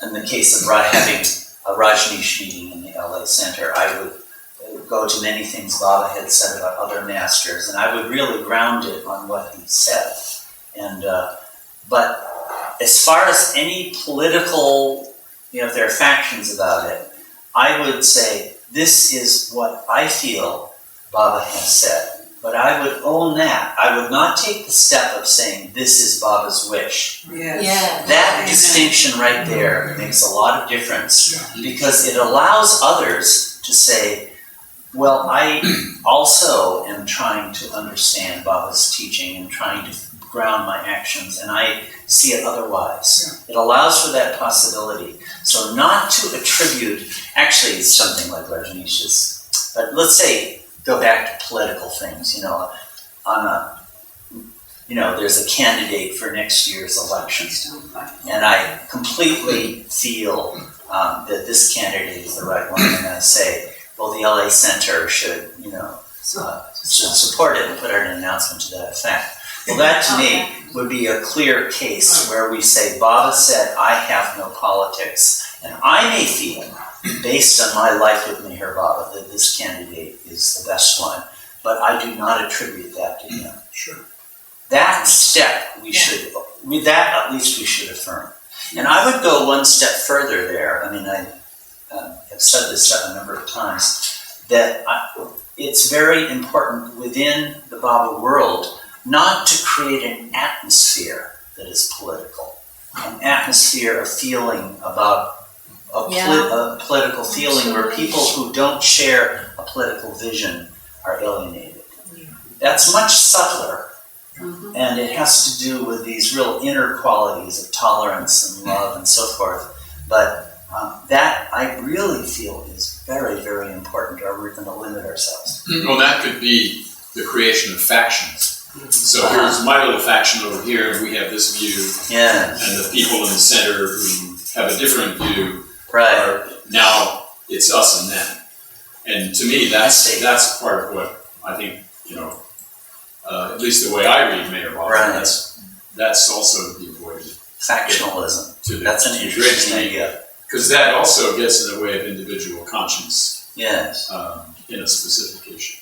in the case of having a Rajneesh meeting in the LA Center, I would go to many things Baba had said about other masters, and I would really ground it on what he said. And but as far as any political, if there are factions about it, I would say this is what I feel Baba has said. But I would own that. I would not take the step of saying this is Baba's wish. Yes. That distinction right there makes a lot of difference, because it allows others to say, Well, I also am trying to understand Baba's teaching and trying to ground my actions, and I see it otherwise. It allows for that possibility. So not to attribute, actually it's something like Rajneesh's, but let's say, go back to political things, there's a candidate for next year's elections, and I completely feel that this candidate is the right one, and I say, well, the LA Center should support it and put out an announcement to that effect. Well, that to me would be a clear case where we say, Baba said, I have no politics, and I may feel, based on my life with Meher Baba, that this candidate is the best one, but I do not attribute that to him. Sure. That step we should affirm. And I would go one step further there. I mean, I have said this a number of times, that it's very important within the Baba world not to create an atmosphere that is political, an atmosphere of feeling about a political feeling where people who don't share a political vision are alienated. That's much subtler, and it has to do with these real inner qualities of tolerance and love and so forth. But that I really feel is very, very important, or we're going to limit ourselves. Well, that could be the creation of factions. So here's my little faction over here, and we have this view, and the people in the center who have a different view, are now it's us and them. And to me, that's part of what I think, at least the way I read Meher Baba, that's also to be avoided. Factionalism. That's an interesting idea. Because that also gets in the way of individual conscience. Yes. In a specific issue.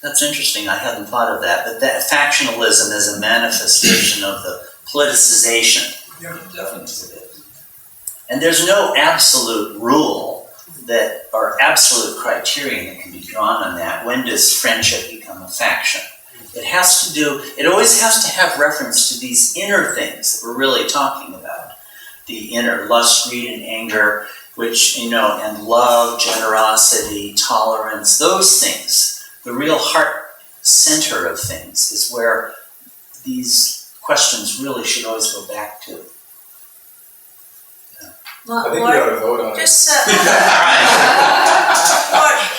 That's interesting. I hadn't thought of that. But that factionalism is a manifestation of the politicization. Yeah, definitely. And there's no absolute rule or absolute criterion that can be drawn on that. When does friendship become a faction? It always has to have reference to these inner things that we're really talking about. The inner lust, greed, and anger, which, and love, generosity, tolerance, those things. The real heart center of things is where these questions really should always go back to. I think we ought to vote on it.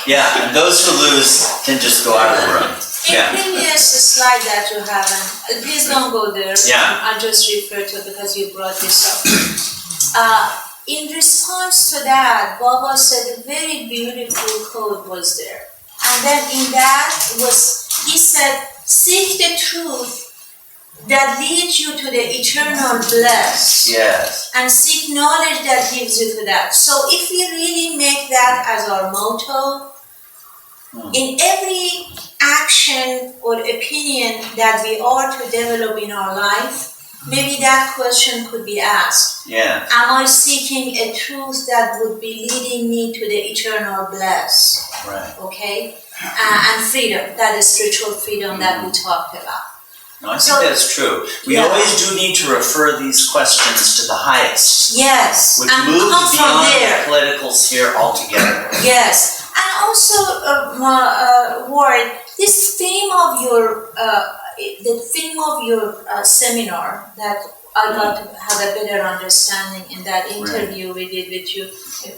Yeah, and those who lose can just go out of the room. In previous slide that you have, and please don't go there. I'll just refer to it because you brought this up. In response to that, Baba said a very beautiful quote was there. And then in that he said, seek the truth that leads you to the eternal bliss. Yes. And seek knowledge that gives you to that. So if we really make that as our motto, in every action or opinion that we are to develop in our life, maybe that question could be asked. Yeah. Am I seeking a truth that would be leading me to the eternal bliss? Right. Okay? And freedom, that is spiritual freedom that we talked about. No, I think that's true. We always do need to refer these questions to the highest. Yes. Which and moves come from beyond there. the political sphere altogether. Yes. And also, Ward, this theme of your, seminar that I got to have a better understanding in that interview we did with you,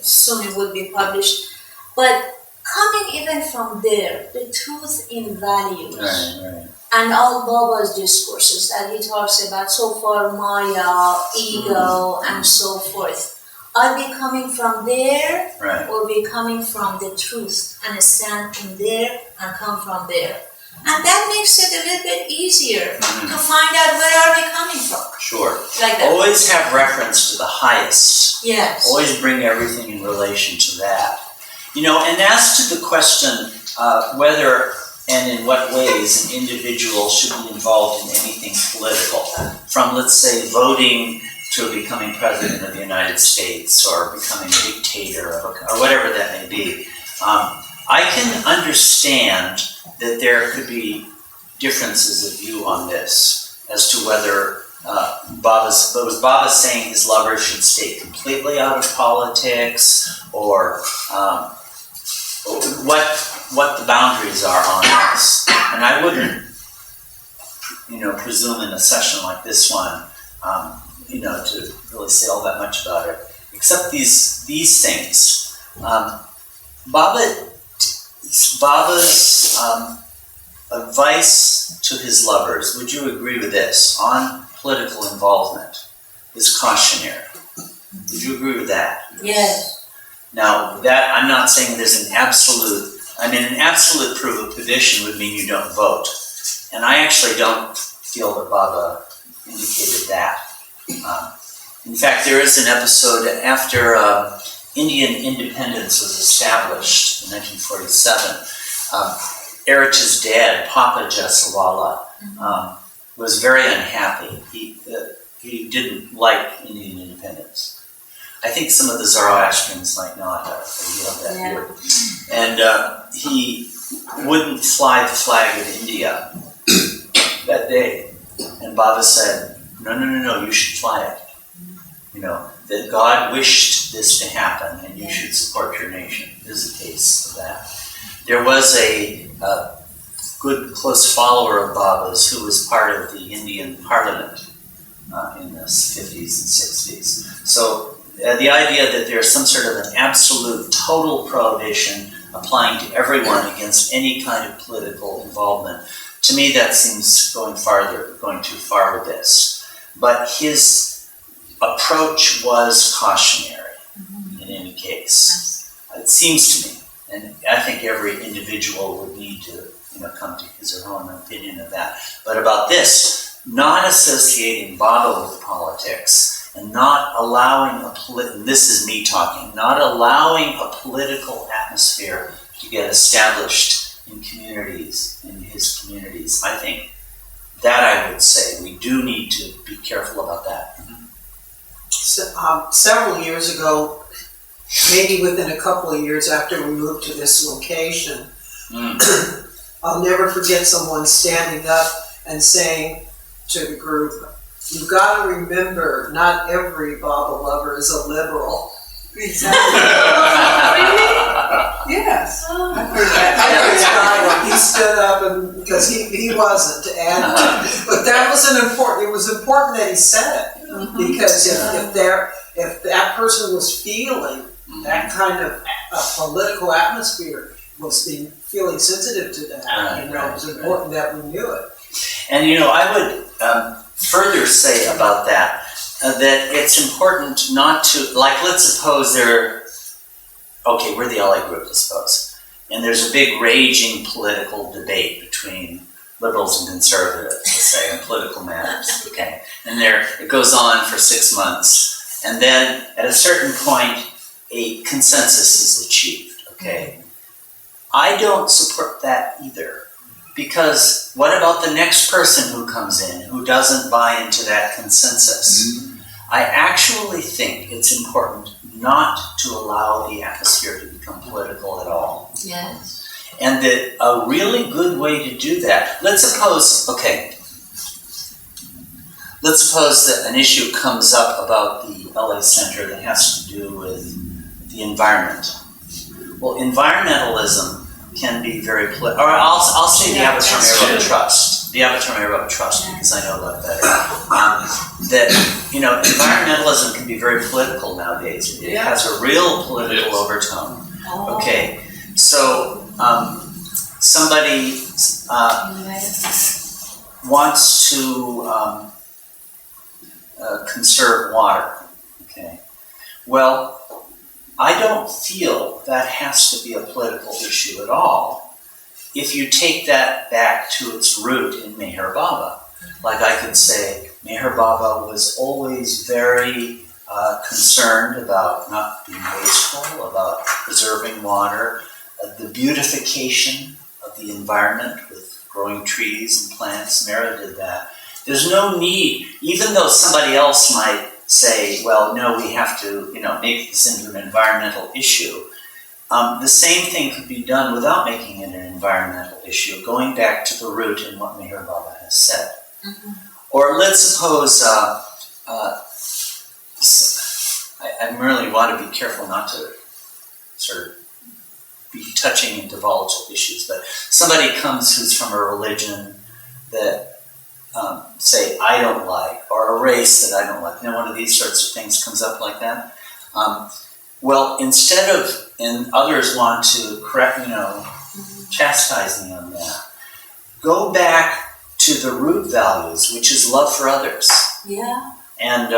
soon it will be published. But coming even from there, the truth in values. Right. And all Baba's discourses that he talks about so far, Maya, ego, and so forth. Are we coming from there, or are we coming from the truth and stand in there and come from there? And that makes it a little bit easier to find out where are we coming from. Sure. Like that. Always have reference to the highest. Yes. Always bring everything in relation to that. And as to the question whether and in what ways an individual should be involved in anything political, from, let's say, voting to becoming president of the United States or becoming a dictator or whatever that may be, I can understand that there could be differences of view on this as to whether was Baba saying his lover should stay completely out of politics, or what the boundaries are on this. And I wouldn't, presume in a session like this one, to really say all that much about it, except these things. Baba's advice to his lovers, would you agree with this, on political involvement, is cautionary? Would you agree with that? Yes. Now, that, I'm not saying there's an absolute prohibition would mean you don't vote. And I actually don't feel that Baba indicated that. In fact, there is an episode after Indian independence was established in 1947. Erich's dad, Papa Jasawala, was very unhappy. He didn't like Indian independence. I think some of the Zoroastrians might not have that view. And he wouldn't fly the flag of India that day. And Baba said, no, you should fly it. That God wished this to happen and you should support your nation. There's a case of that. There was a good close follower of Baba's who was part of the Indian Parliament in the 50s and 60s. So the idea that there's some sort of an absolute total prohibition applying to everyone against any kind of political involvement, to me that seems going too far with this. But his approach was cautionary in any case. It seems to me, and I think every individual would need to come to his or her own opinion of that. But about this, not associating Baba with politics, and not allowing this is me talking, not allowing a political atmosphere to get established in communities, in his communities. I think that I would say we do need to be careful about that. Several years ago, maybe within a couple of years after we moved to this location, I'll never forget someone standing up and saying to the group, "You've got to remember, not every Baba lover is a liberal." Exactly. Yes. I've heard that. I heard that one. He stood up and because he wasn't, and but that was it was important that he said it because if that person was feeling that kind of a political atmosphere, was feeling sensitive to that, it was important that we knew it. And I would further say about that that it's important not to, like, let's suppose we're the LA group, let's suppose, and there's a big raging political debate between liberals and conservatives, let's say, on political matters, okay? And it goes on for 6 months, and then at a certain point, a consensus is achieved, okay? I don't support that either. Because what about the next person who comes in who doesn't buy into that consensus? I actually think it's important not to allow the atmosphere to become political at all. Yes. And that a really good way to do that, let's suppose that an issue comes up about the LA Center that has to do with the environment. Well, environmentalism can be very political. Or I'll say the Avatar Mary Trust. The Avatar Mary Trust, because I know that better. That environmentalism can be very political nowadays. It has a real political overtone. Okay, so somebody wants to conserve water. Okay, well, I don't feel that has to be a political issue at all if you take that back to its root in Meher Baba. Like I could say, Meher Baba was always very concerned about not being wasteful, about preserving water, the beautification of the environment with growing trees and plants. Meher did that. There's no need, even though somebody else might say, well, no, we have to, make this into an environmental issue. The same thing could be done without making it an environmental issue, going back to the root in what Meher Baba has said. Or let's suppose, I really want to be careful not to sort of be touching into volatile issues, but somebody comes who's from a religion that, say, I don't like, or a race that I don't like, one of these sorts of things comes up like that. Well, instead of, and others want to correct, chastise me on that, go back to the root values, which is love for others. Yeah. And,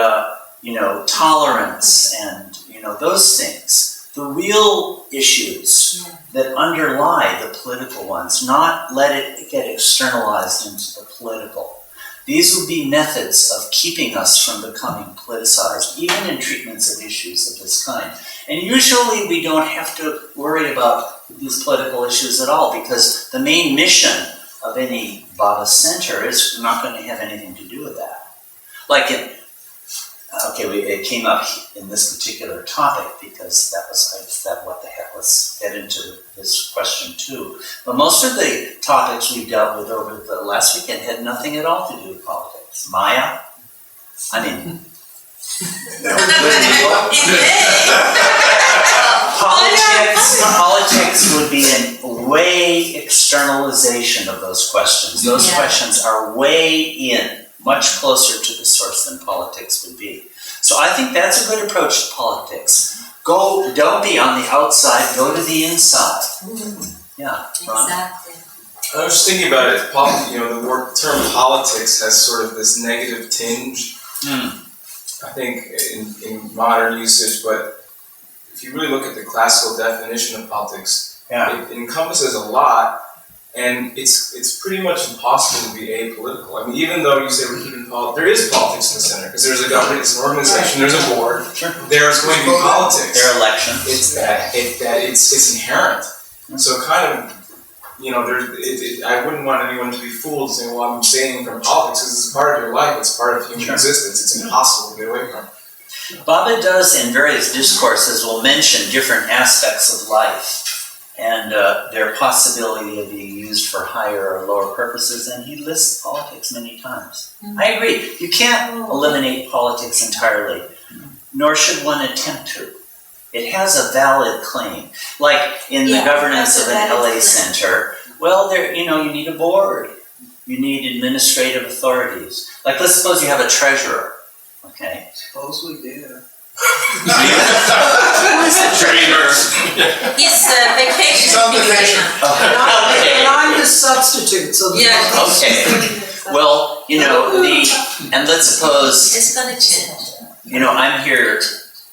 tolerance and, those things. The real issues that underlie the political ones, not let it get externalized into the political. These would be methods of keeping us from becoming politicized, even in treatments of issues of this kind. And usually we don't have to worry about these political issues at all, because the main mission of any Baba center is not going to have anything to do with that. Like it came up in this particular topic because I just thought, what the heck, let's get into this question too. But most of the topics we dealt with over the last weekend had nothing at all to do with politics. Maya, Politics would be a way externalization of those questions. Those questions are way in, much closer to the source than politics would be. So I think that's a good approach to politics. Don't be on the outside, go to the inside. Yeah, Ron? Exactly. I was just thinking about it. The term politics has sort of this negative tinge. I think in modern usage, but if you really look at the classical definition of politics, it encompasses a lot, and it's pretty much impossible to be apolitical. I mean, even though you say we're keeping politics, there is politics in the center, because there's a government, it's an organization, there's a board, there's going to be politics. There are elections. It's inherent. So kind of, I wouldn't want anyone to be fooled saying, well, I'm abstaining from politics because it's part of your life, it's part of human existence, it's impossible to get away from. Baba does, in various discourses, will mention different aspects of life and their possibility of being used for higher or lower purposes, and he lists politics many times. I agree. You can't eliminate politics entirely, nor should one attempt to. It has a valid claim. Like in the governance of an LA center, well, you need a board. You need administrative authorities. Like, let's suppose you have a treasurer, okay? Suppose we do. Dreamer. He's vacation. He's on vacation. And I'm his substitute, so. Okay. Well, and let's suppose, It's gonna change. I'm here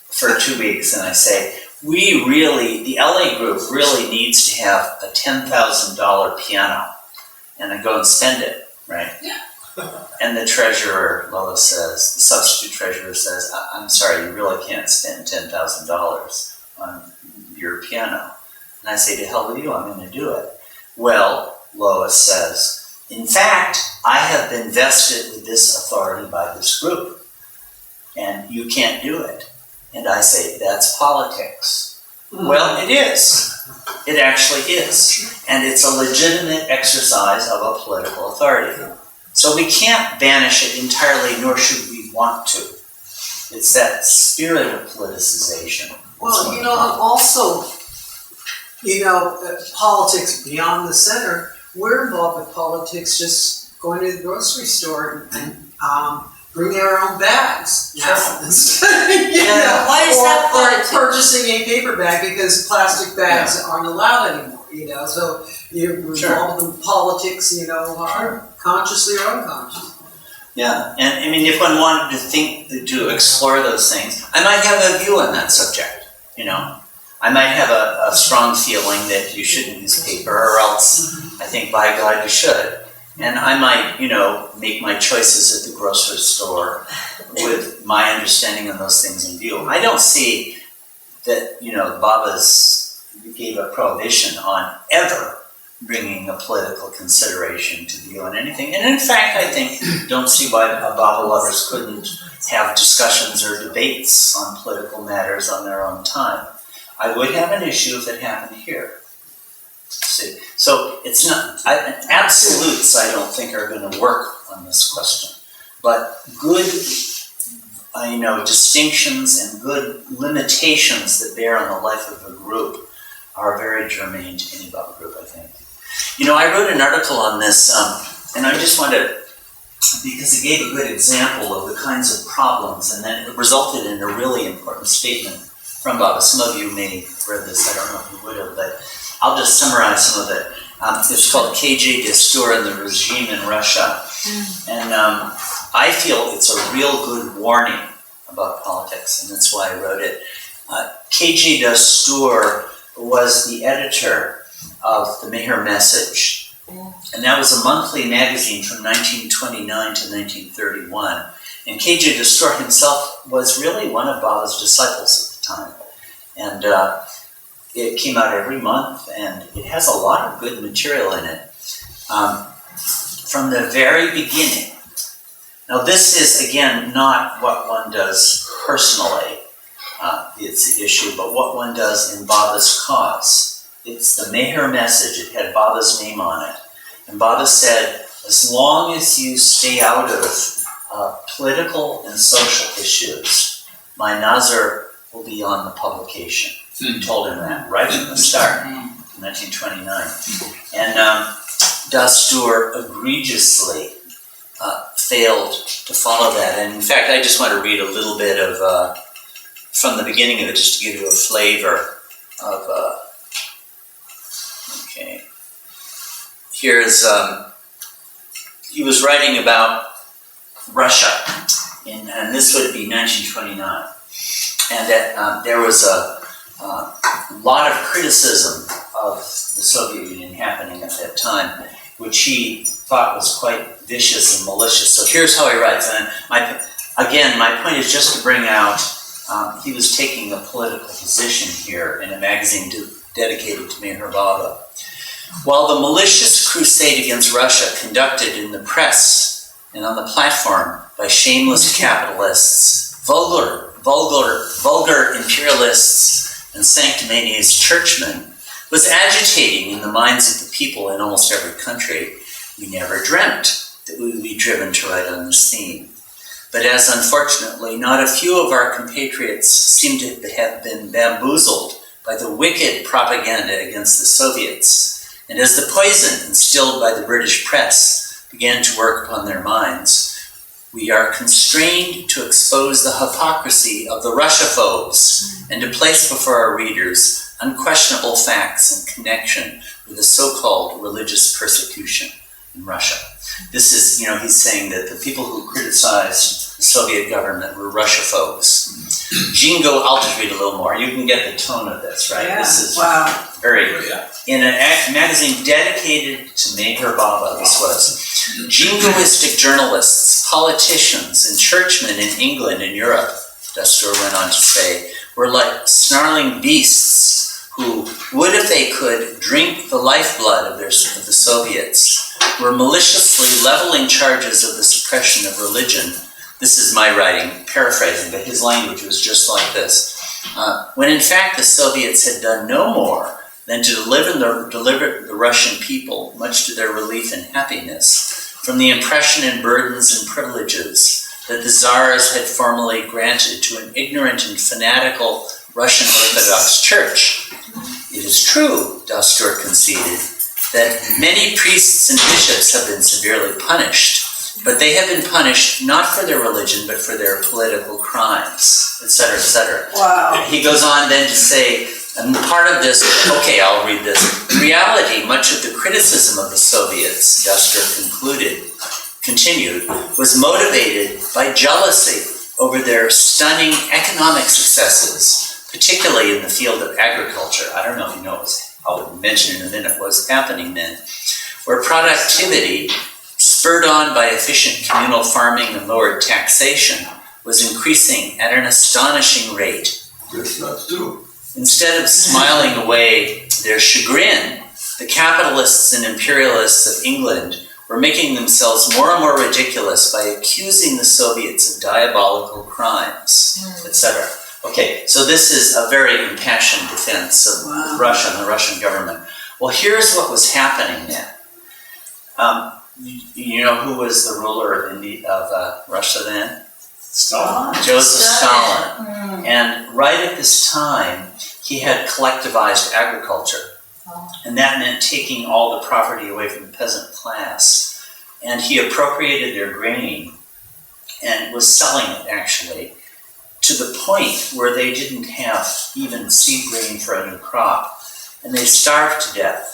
for 2 weeks, and I say, the LA group really needs to have a $10,000 piano, and I go and spend it, right? Yeah. And the treasurer, Lola says, the substitute treasurer says, I'm sorry, you really can't spend $10,000 on your piano. And I say, to hell with you, I'm going to do it. Well, Lois says, in fact, I have been vested with this authority by this group, and you can't do it. And I say, that's politics. Well, it is. It actually is. And it's a legitimate exercise of a political authority. So we can't banish it entirely, nor should we want to. It's that spirit of politicization. Well, and also, politics beyond the center, we're involved with politics just going to the grocery store and bringing our own bags. Yeah. Why is that politics? Or purchasing a paper bag because plastic bags aren't allowed anymore, so you're involved in politics, consciously or unconsciously. Yeah, and if one wanted to explore those things, I might have a view on that subject, I might have a strong feeling that you shouldn't use paper, or else I think, by God, you should. And I might, make my choices at the grocery store with my understanding of those things in view. I don't see that, Baba's gave a prohibition on ever bringing a political consideration to view on anything. And in fact, I don't see why Baba lovers couldn't have discussions or debates on political matters on their own time. I would have an issue if it happened here. See, so it's not absolutes. I don't think are going to work on this question, but good, distinctions and good limitations that bear on the life of a group are very germane to any Baba group, I think. You know, I wrote an article on this, and I just wanted, because it gave a good example of the kinds of problems, and then it resulted in a really important statement from Baba. Some of you may have read this, I don't know if you would have, but I'll just summarize some of it. It's called KJ Discourses and the Regime in Russia. And I feel it's a real good warning about politics, and that's why I wrote it. KJ Discourses was the editor of the Meher Message, and that was a monthly magazine from 1929 to 1931. And KJ Discourses himself was really one of Baba's disciples at the time. And it came out every month, and it has a lot of good material in it. From the very beginning. Now this is, again, not what one does personally, it's the issue, but what one does in Baba's cause. It's the Meher Message. It had Baba's name on it. And Baba said, as long as you stay out of political and social issues, my nazar will be on the publication. He told him that right from the start, in 1929. And Dastur egregiously failed to follow that. And in fact, I just want to read a little bit of, from the beginning of it, just to give you a flavor of, okay. Here's, he was writing about Russia, and this would be 1929. And there was a lot of criticism of the Soviet Union happening at that time, which he thought was quite vicious and malicious. So here's how he writes. And my point is just to bring out, he was taking a political position here in a magazine dedicated to Meher Baba. While the malicious crusade against Russia conducted in the press and on the platform by shameless capitalists, vulgar imperialists, and sanctimonious churchmen was agitating in the minds of the people in almost every country, we never dreamt that we would be driven to write on this theme. But as unfortunately not a few of our compatriots seem to have been bamboozled by the wicked propaganda against the Soviets, and as the poison instilled by the British press began to work upon their minds, we are constrained to expose the hypocrisy of the Russophobes and to place before our readers unquestionable facts in connection with the so-called religious persecution in Russia. This is, he's saying that the people who criticized the Soviet government were Russophobes. Jingo, I'll just read a little more. You can get the tone of this, right? Yeah. This is Wow. very, in a magazine dedicated to Meher Baba, this was. Jingoistic journalists, politicians, and churchmen in England and Europe, Dastur went on to say, were like snarling beasts who would, if they could, drink the lifeblood of the Soviets, were maliciously leveling charges of the suppression of religion. This is my writing, paraphrasing, but his language was just like this. When in fact the Soviets had done no more than to deliver the Russian people, much to their relief and happiness, from the oppression and burdens and privileges that the Tsars had formally granted to an ignorant and fanatical Russian Orthodox Church. It is true, Dastur conceded, that many priests and bishops have been severely punished, but they have been punished not for their religion, but for their political crimes, etc., etc. Wow. He goes on then to say, and part of this, okay, I'll read this. In reality, much of the criticism of the Soviets, Dastur continued, was motivated by jealousy over their stunning economic successes, particularly in the field of agriculture. I don't know if you know, I'll mention in a minute what was happening then, where productivity, spurred on by efficient communal farming and lowered taxation, was increasing at an astonishing rate. That's not true. Instead of smiling away their chagrin, the capitalists and imperialists of England were making themselves more and more ridiculous by accusing the Soviets of diabolical crimes, etc. Okay, so this is a very impassioned defense of Russia and the Russian government. Well, here's what was happening then. You know who was the ruler of Russia then? Stalin. Joseph Stalin. And right at this time, he had collectivized agriculture. And that meant taking all the property away from the peasant class. And he appropriated their grain and was selling it, actually, to the point where they didn't have even seed grain for a new crop. And they starved to death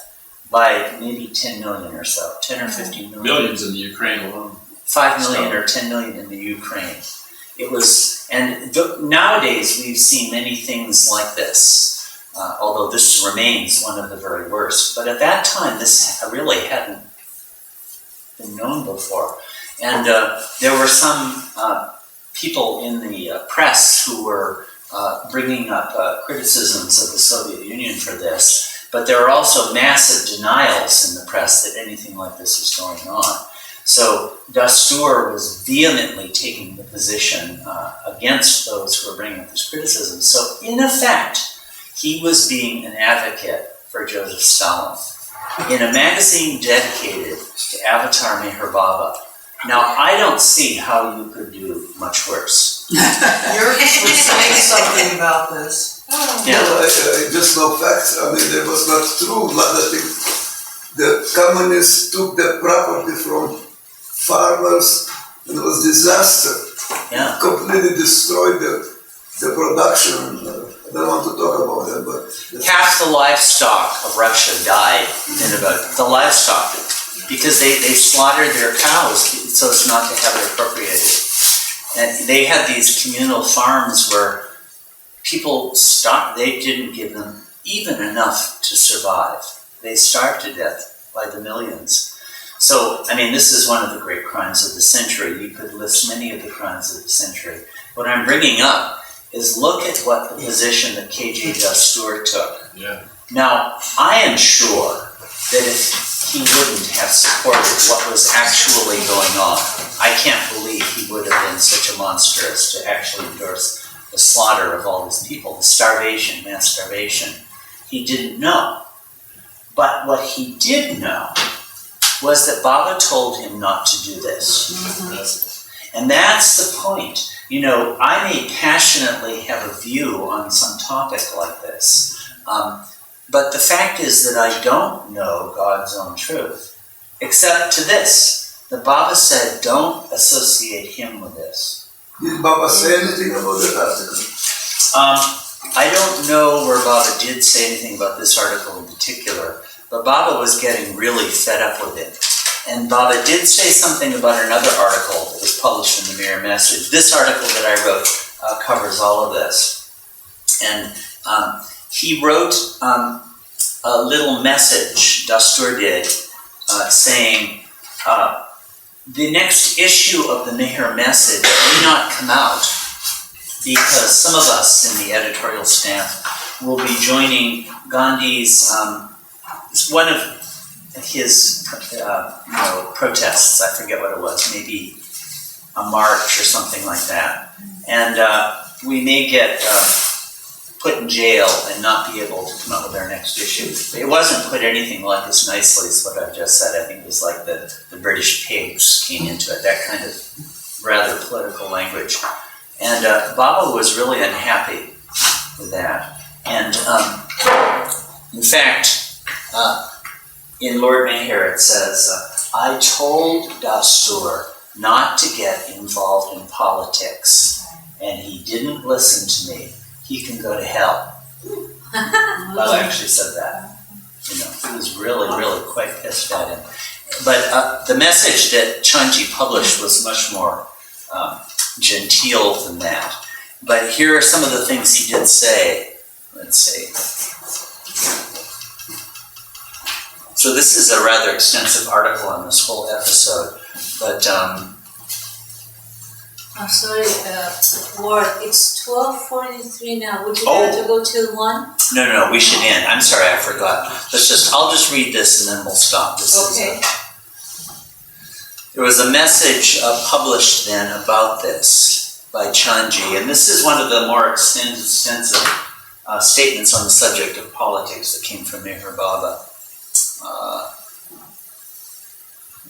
by maybe 10 million or so, 10 or 15 million. Millions in the Ukraine alone. 5 million or 10 million in the Ukraine. It was, and nowadays we've seen many things like this, although this remains one of the very worst. But at that time, this really hadn't been known before. And there were some people in the press who were bringing up criticisms of the Soviet Union for this, but there are also massive denials in the press that anything like this was going on. So Dastur was vehemently taking the position against those who were bringing up this criticism. So in effect, he was being an advocate for Joseph Stalin in a magazine dedicated to Avatar Meher Baba. Now, I don't see how you could do much worse. Yogi was saying something about this. Yeah. No, I just know facts. I mean, it was not true. The communists took the property from farmers, and it was disaster. Yeah. Completely destroyed the production. I don't want to talk about that, but Half the livestock of Russia died in about the livestock because they slaughtered their cows so as not to have it appropriated. And they had these communal farms where people stopped, they didn't give them even enough to survive. They starved to death by the millions. So, I mean, this is one of the great crimes of the century. You could list many of the crimes of the century. What I'm bringing up is look at what the position that K.J. Dastur took. Yeah. Now, I am sure that if he wouldn't have supported what was actually going on, I can't believe he would have been such a monster as to actually endorse the slaughter of all these people, the starvation, mass starvation. He didn't know. But what he did know was that Baba told him not to do this. Mm-hmm. And that's the point. You know, I may passionately have a view on some topic like this, but the fact is that I don't know God's own truth, except to this. The Baba said, don't associate him with this. did Baba say anything about that article? I don't know where Baba did say anything about this article in particular, but Baba was getting really fed up with it. And Baba did say something about another article that was published in the Mirror Message. This article that I wrote covers all of this. And he wrote a little message, Dastur did, saying, the next issue of the Meher Message may not come out because some of us in the editorial staff will be joining Gandhi's, one of his protests, I forget what it was, maybe a march or something like that. And we may get put in jail and not be able to come up with our next issue. It wasn't put anything like as nicely as what I've just said. I think it was like the British pigs came into it, that kind of rather political language. And Baba was really unhappy with that. And in fact, in Lord Meher it says, I told Dastur not to get involved in politics, and he didn't listen to me. He can go to hell. Baba actually said that. You know, he was really, really quite pissed at him. But the message that Chanji published was much more genteel than that. But here are some of the things he did say. Let's see. So this is a rather extensive article on this whole episode, but I'm sorry, Ward, it's 12:43 now. Would you like to go till 1? No, we should end. I'm sorry, I forgot. I'll just read this and then we'll stop. Okay. There was a message published then about this by Chanji, and this is one of the more extensive statements on the subject of politics that came from Meher Baba.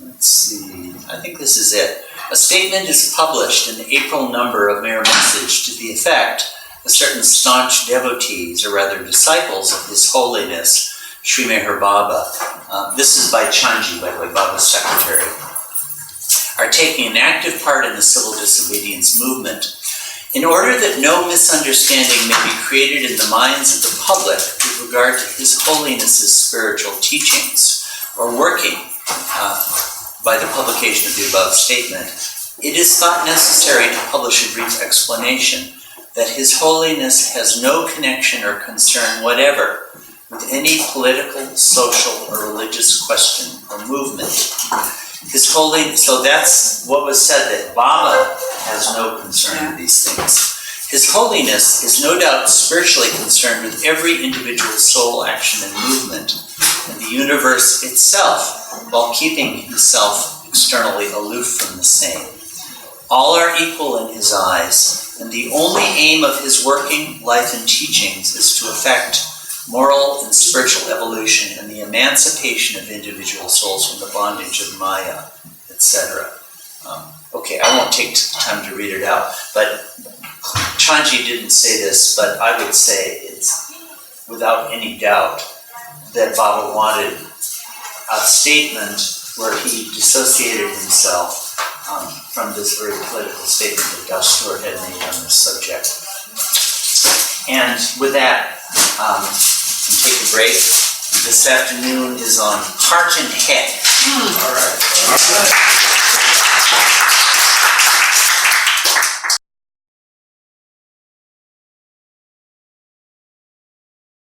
Let's see, I think this is it. A statement is published in the April number of Mirror Message to the effect certain staunch devotees, or rather disciples of His Holiness, Sri Meher Baba, this is by Chanji, by the way, Baba's secretary, are taking an active part in the civil disobedience movement in order that no misunderstanding may be created in the minds of the public with regard to His Holiness's spiritual teachings, or working by the publication of the above statement, it is thought necessary to publish a brief explanation that His Holiness has no connection or concern whatever with any political, social, or religious question or movement. His Holiness, so that's what was said, that Baba has no concern with these things. His Holiness is no doubt spiritually concerned with every individual soul, action, and movement, and the universe itself, while keeping Himself externally aloof from the same. All are equal in His eyes, and the only aim of His working, life, and teachings is to effect moral and spiritual evolution and the emancipation of individual souls from the bondage of Maya, etc. Okay, I won't take time to read it out, but Chanji didn't say this, but I would say it's without any doubt that Baba wanted a statement where he dissociated himself from this very political statement that Dastur had made on this subject. And with that, take a break. This afternoon is on Heart and Head. All right.